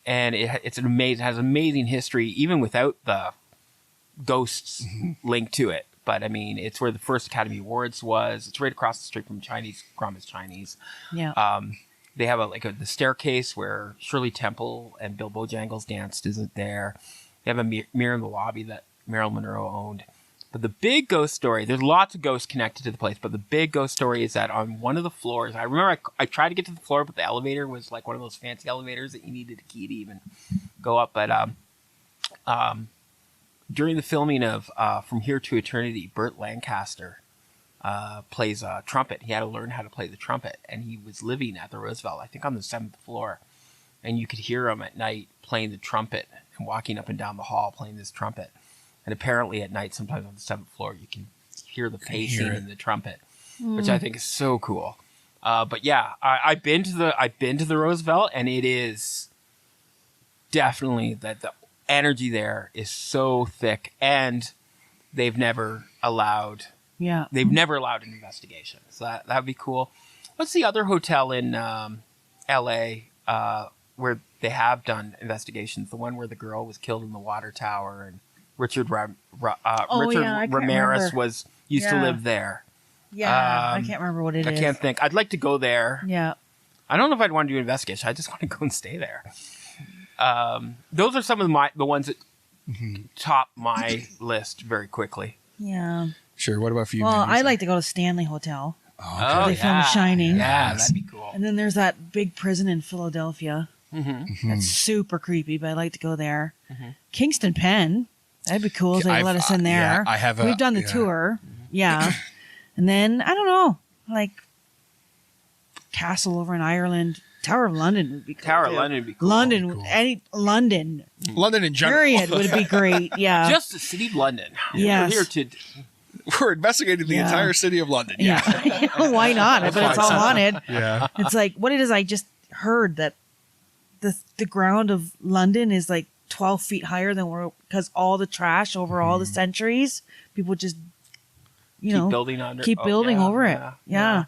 And it has amazing history, even without the ghosts linked to it. But, I mean, it's where the first Academy Awards was. It's right across the street from Grandma's Chinese. Yeah. They have the staircase where Shirley Temple and Bill Bojangles danced isn't there. They have a mirror in the lobby that Marilyn Monroe owned. But the big ghost story, there's lots of ghosts connected to the place, but the big ghost story is that on one of the floors, I remember I tried to get to the floor, but the elevator was like one of those fancy elevators that you needed a key to even go up. But during the filming of From Here to Eternity, Burt Lancaster plays a trumpet. He had to learn how to play the trumpet, and he was living at the Roosevelt, I think on the 7th floor. And you could hear him at night playing the trumpet and walking up and down the hall playing this trumpet. And apparently at night, sometimes on the 7th floor, you can hear the pacing in the trumpet, which I think is so cool. But yeah, I've been to the Roosevelt, and it is definitely that the energy there is so thick, and they've never allowed an investigation. So that would be cool. What's the other hotel in L.A. Where they have done investigations? The one where the girl was killed in the water tower, and Richard Ramirez used to live there. Yeah, I can't remember what it is. I can't think. I'd like to go there. Yeah. I don't know if I'd want to do an investigation. I just want to go and stay there. Those are some of the ones that top my list very quickly. Yeah. Sure. What about for you? Well, I like to go to Stanley Hotel. Oh, They filmed Shining. Yeah, that'd be cool. And then there's that big prison in Philadelphia. That's super creepy, but I like to go there. Kingston Pen. That'd be cool if they let us in there. We've done the tour. Yeah. And then, I don't know, like Castle over in Ireland. Tower of London would be cool. Tower of London would be cool. London in general. Period would be great. Yeah. Just the city of London. Yes. We're investigating the entire city of London. Yeah. Why not? But it's all haunted. Yeah. It's like, what it is, I just heard that the ground of London is like 12 feet higher than because all the trash over all the centuries, people just, keep building over it. Yeah.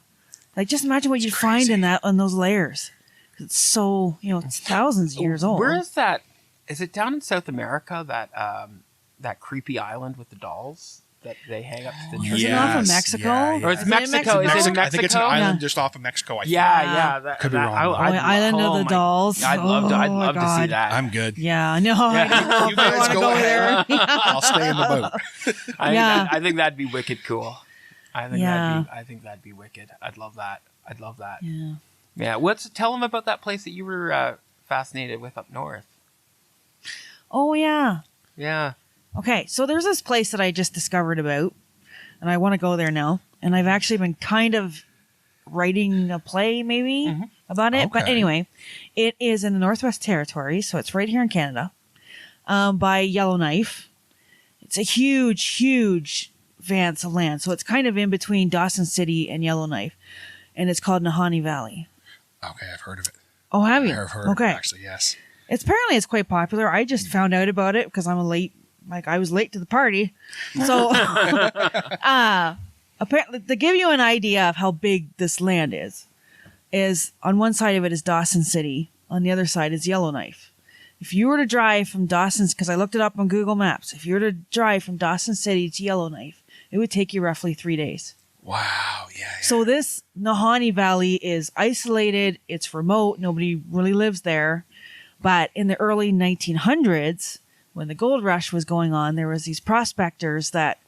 Like, just imagine what you'd find on those layers. It's so, it's thousands of years old. Where is that? Is it down in South America, that creepy island with the dolls that they hang up to the tree? Is it off of Mexico? Yeah. Or it's Mexico. Is it in Mexico? I think it's an island just off of Mexico. Yeah. Could be wrong. Island of the dolls. I'd love to see that. I'm good. Yeah, I know. You guys go ahead. I'll stay in the boat. I think that'd be wicked cool. I think that'd be wicked. I'd love that. Yeah. Yeah. Tell them about that place that you were fascinated with up north. Oh, yeah. Yeah. Okay, so there's this place that I just discovered about, and I want to go there now. And I've actually been kind of writing a play, maybe, about it. Okay. But anyway, it is in the Northwest Territories, so it's right here in Canada, by Yellowknife. It's a huge, huge vance of land. So it's kind of in between Dawson City and Yellowknife, and it's called Nahani Valley. Okay, I've heard of it. Oh, have you? I've heard of it, actually, yes. Apparently it's quite popular. I just found out about it because I'm a late like I was late to the party. So, apparently, to give you an idea of how big this land is on one side of it is Dawson City. On the other side is Yellowknife. If you were to drive from Dawson's, because I looked it up on Google Maps, if you were to drive from Dawson City to Yellowknife, it would take you roughly 3 days. Wow. Yeah. So this Nahani Valley is isolated. It's remote. Nobody really lives there. But in the early 1900s, when the gold rush was going on, there was these prospectors that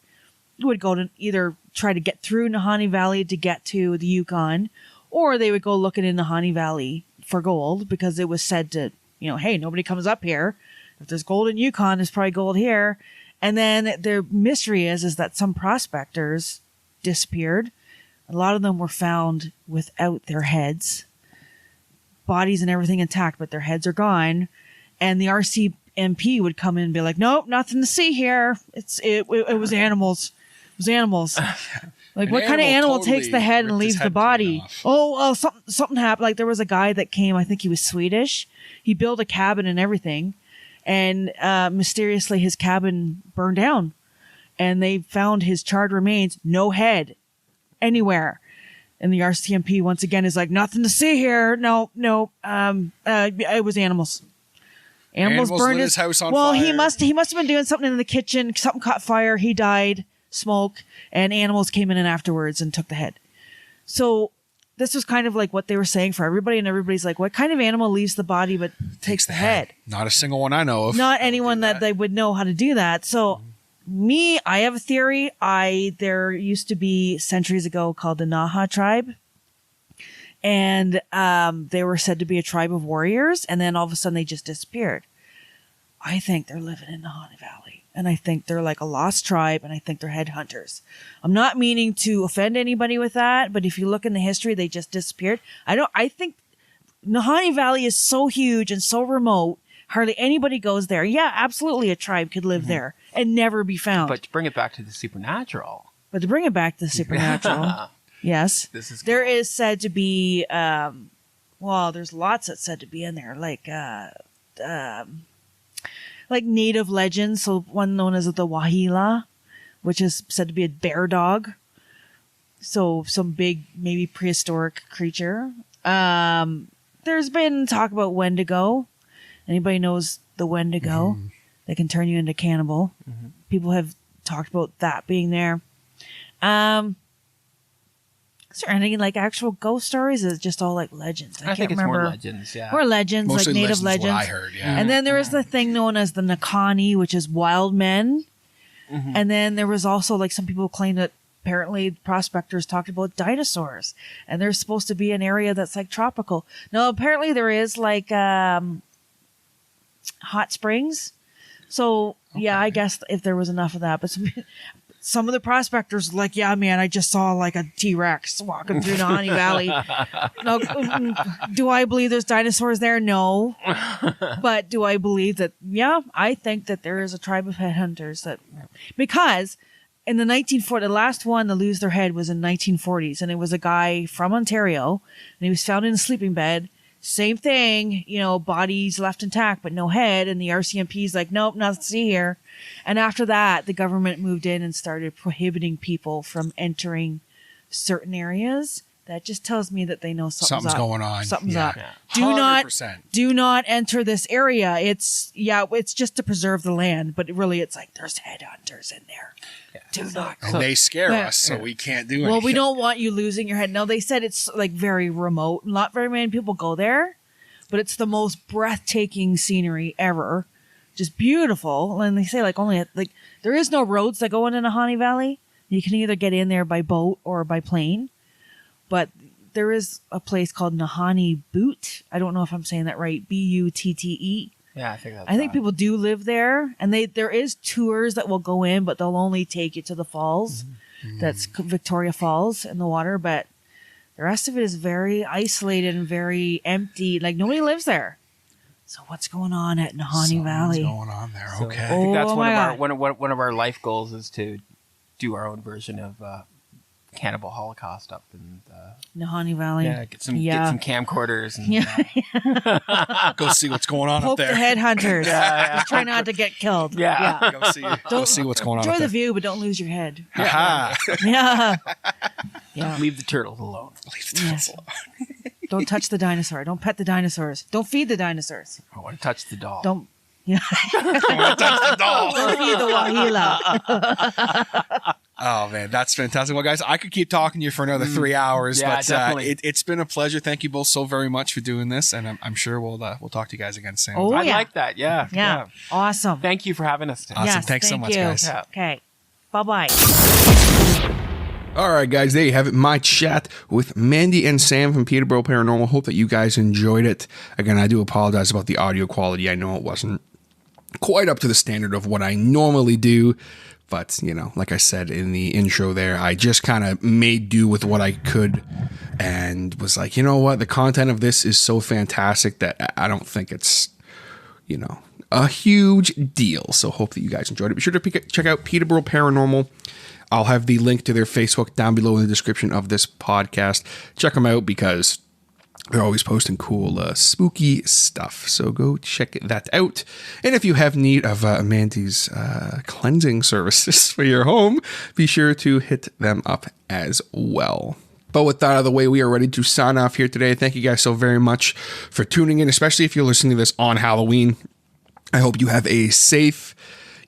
would go to either try to get through Nahani Valley to get to the Yukon, or they would go looking in Nahani Valley for gold, because it was said to, hey, nobody comes up here. If there's gold in Yukon, there's probably gold here. And then the mystery is that some prospectors disappeared. A lot of them were found without their heads, bodies and everything intact, but their heads are gone. And the RCMP would come in and be like, nope, nothing to see here. It was animals. It was animals. Like, what kind of animal takes the head and leaves the body? Oh, something happened. Like, there was a guy that came, I think he was Swedish. He built a cabin and everything. And mysteriously, his cabin burned down. And they found his charred remains, no head anywhere. And the RCMP, once again, is like, nothing to see here. No. It was animals. Animals burned his house on well, fire. he must have been doing something in the kitchen. Something caught fire. He died. Smoke, and animals came in afterwards and took the head. So this was kind of like what they were saying for everybody, and everybody's like, what kind of animal leaves the body but takes the head? Not a single one I know of. Not anyone that they would know how to do that. So I have a theory. There used to be centuries ago called the Naha Tribe, and they were said to be a tribe of warriors, and then all of a sudden they just disappeared. I think they're living in Nahani Valley. And I think they're like a lost tribe, and I think they're headhunters. I'm not meaning to offend anybody with that, but if you look in the history, they just disappeared. I think Nahani Valley is so huge and so remote, hardly anybody goes there. Yeah, absolutely a tribe could live there and never be found. But to bring it back to the supernatural. Yes. This there is said to be, there's lots that's said to be in there, like native legends. So one known as the Wahila, which is said to be a bear dog. So some big, maybe prehistoric creature. There's been talk about Wendigo. Anybody knows the Wendigo? Mm-hmm. They can turn you into cannibal. Mm-hmm. People have talked about that being there. Is there anything like actual ghost stories? Is it just all like legends? I think it's more legends, yeah. More legends, mostly like native legends. What I heard, yeah. And then there was the thing known as the Nakani, which is wild men. Mm-hmm. And then there was also like some people claim that apparently prospectors talked about dinosaurs, and there's supposed to be an area that's like tropical. Now, apparently there is like hot springs. So yeah, I guess if there was enough of that, but some of the prospectors were like, yeah, man, I just saw like a T-Rex walking through Nahani Valley. Now, do I believe there's dinosaurs there? No. But do I believe that? Yeah, I think that there is a tribe of headhunters because in the 1940s, the last one to lose their head was in 1940s. And it was a guy from Ontario, and he was found in a sleeping bed. Same thing, bodies left intact, but no head. And the RCMP's like, nope, nothing to see here. And after that, the government moved in and started prohibiting people from entering certain areas. That just tells me that they know something's going on. Something's up. Yeah. Do not enter this area. It's just to preserve the land, but really it's like there's headhunters in there. Yeah. Do not. And they scare us, so we can't do anything. Well, we don't want you losing your head. No, they said it's like very remote. Not very many people go there, but it's the most breathtaking scenery ever. Just beautiful. And they say there is no roads that go into Nahani Valley. You can either get in there by boat or by plane. But there is a place called Nahani Boot. I don't know if I'm saying that right. Butte. Yeah, I think that's I think people do live there, and there is tours that will go in, but they'll only take you to the falls. Mm-hmm. That's Victoria Falls in the water, but the rest of it is very isolated and very empty. Like nobody lives there. So what's going on at Nahani Valley? What's going on there? Okay. I think that's one of our life goals is to do our own version of Cannibal Holocaust up in the Nahani Valley. get some camcorders and Go see what's going on Poke up the there. headhunters. Just try not to get killed. Yeah. Go see what's going on Enjoy up the there. view, but don't lose your head. Ha-ha. Yeah. Yeah. leave the turtles alone. Yes. Don't touch the dinosaur. Don't pet the dinosaurs. Don't feed the dinosaurs. I want to touch the doll. Don't. Yeah. Touch the doll. Don't feed the wahila. Oh man, that's fantastic. Well, guys, I could keep talking to you for another 3 hours, Yeah, but definitely. it's been a pleasure. Thank you both so very much for doing this, and I'm sure we'll talk to you guys again soon. Oh, I yeah. like that. Yeah. Yeah. Awesome. Thank you for having us today. Awesome. Yes, Thanks so thank much, you. guys. Yeah. Okay. Bye-bye. All right, guys, there you have it. My chat with Mandy and Sam from Peterborough Paranormal. Hope that you guys enjoyed it. Again, I do apologize about the audio quality. I know it wasn't quite up to the standard of what I normally do. But, like I said in the intro there, I just kind of made do with what I could and was like, you know what? The content of this is so fantastic that I don't think it's, a huge deal. So hope that you guys enjoyed it. Be sure to check out Peterborough Paranormal. I'll have the link to their Facebook down below in the description of this podcast. Check them out because they're always posting cool, spooky stuff. So go check that out. And if you have need of Mandy's cleansing services for your home, be sure to hit them up as well. But with that out of the way, we are ready to sign off here today. Thank you guys so very much for tuning in, especially if you're listening to this on Halloween. I hope you have a safe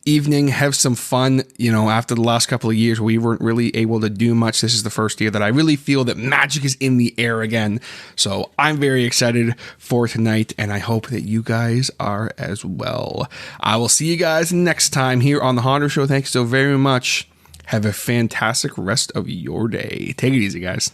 evening, have some fun. After the last couple of years we weren't really able to do much, this is the first year that I really feel that magic is in the air again. So I'm very excited for tonight, and I hope that you guys are as well. I will see you guys next time here on the Haunter Show. Thanks so very much. Have a fantastic rest of your day. Take it easy, guys.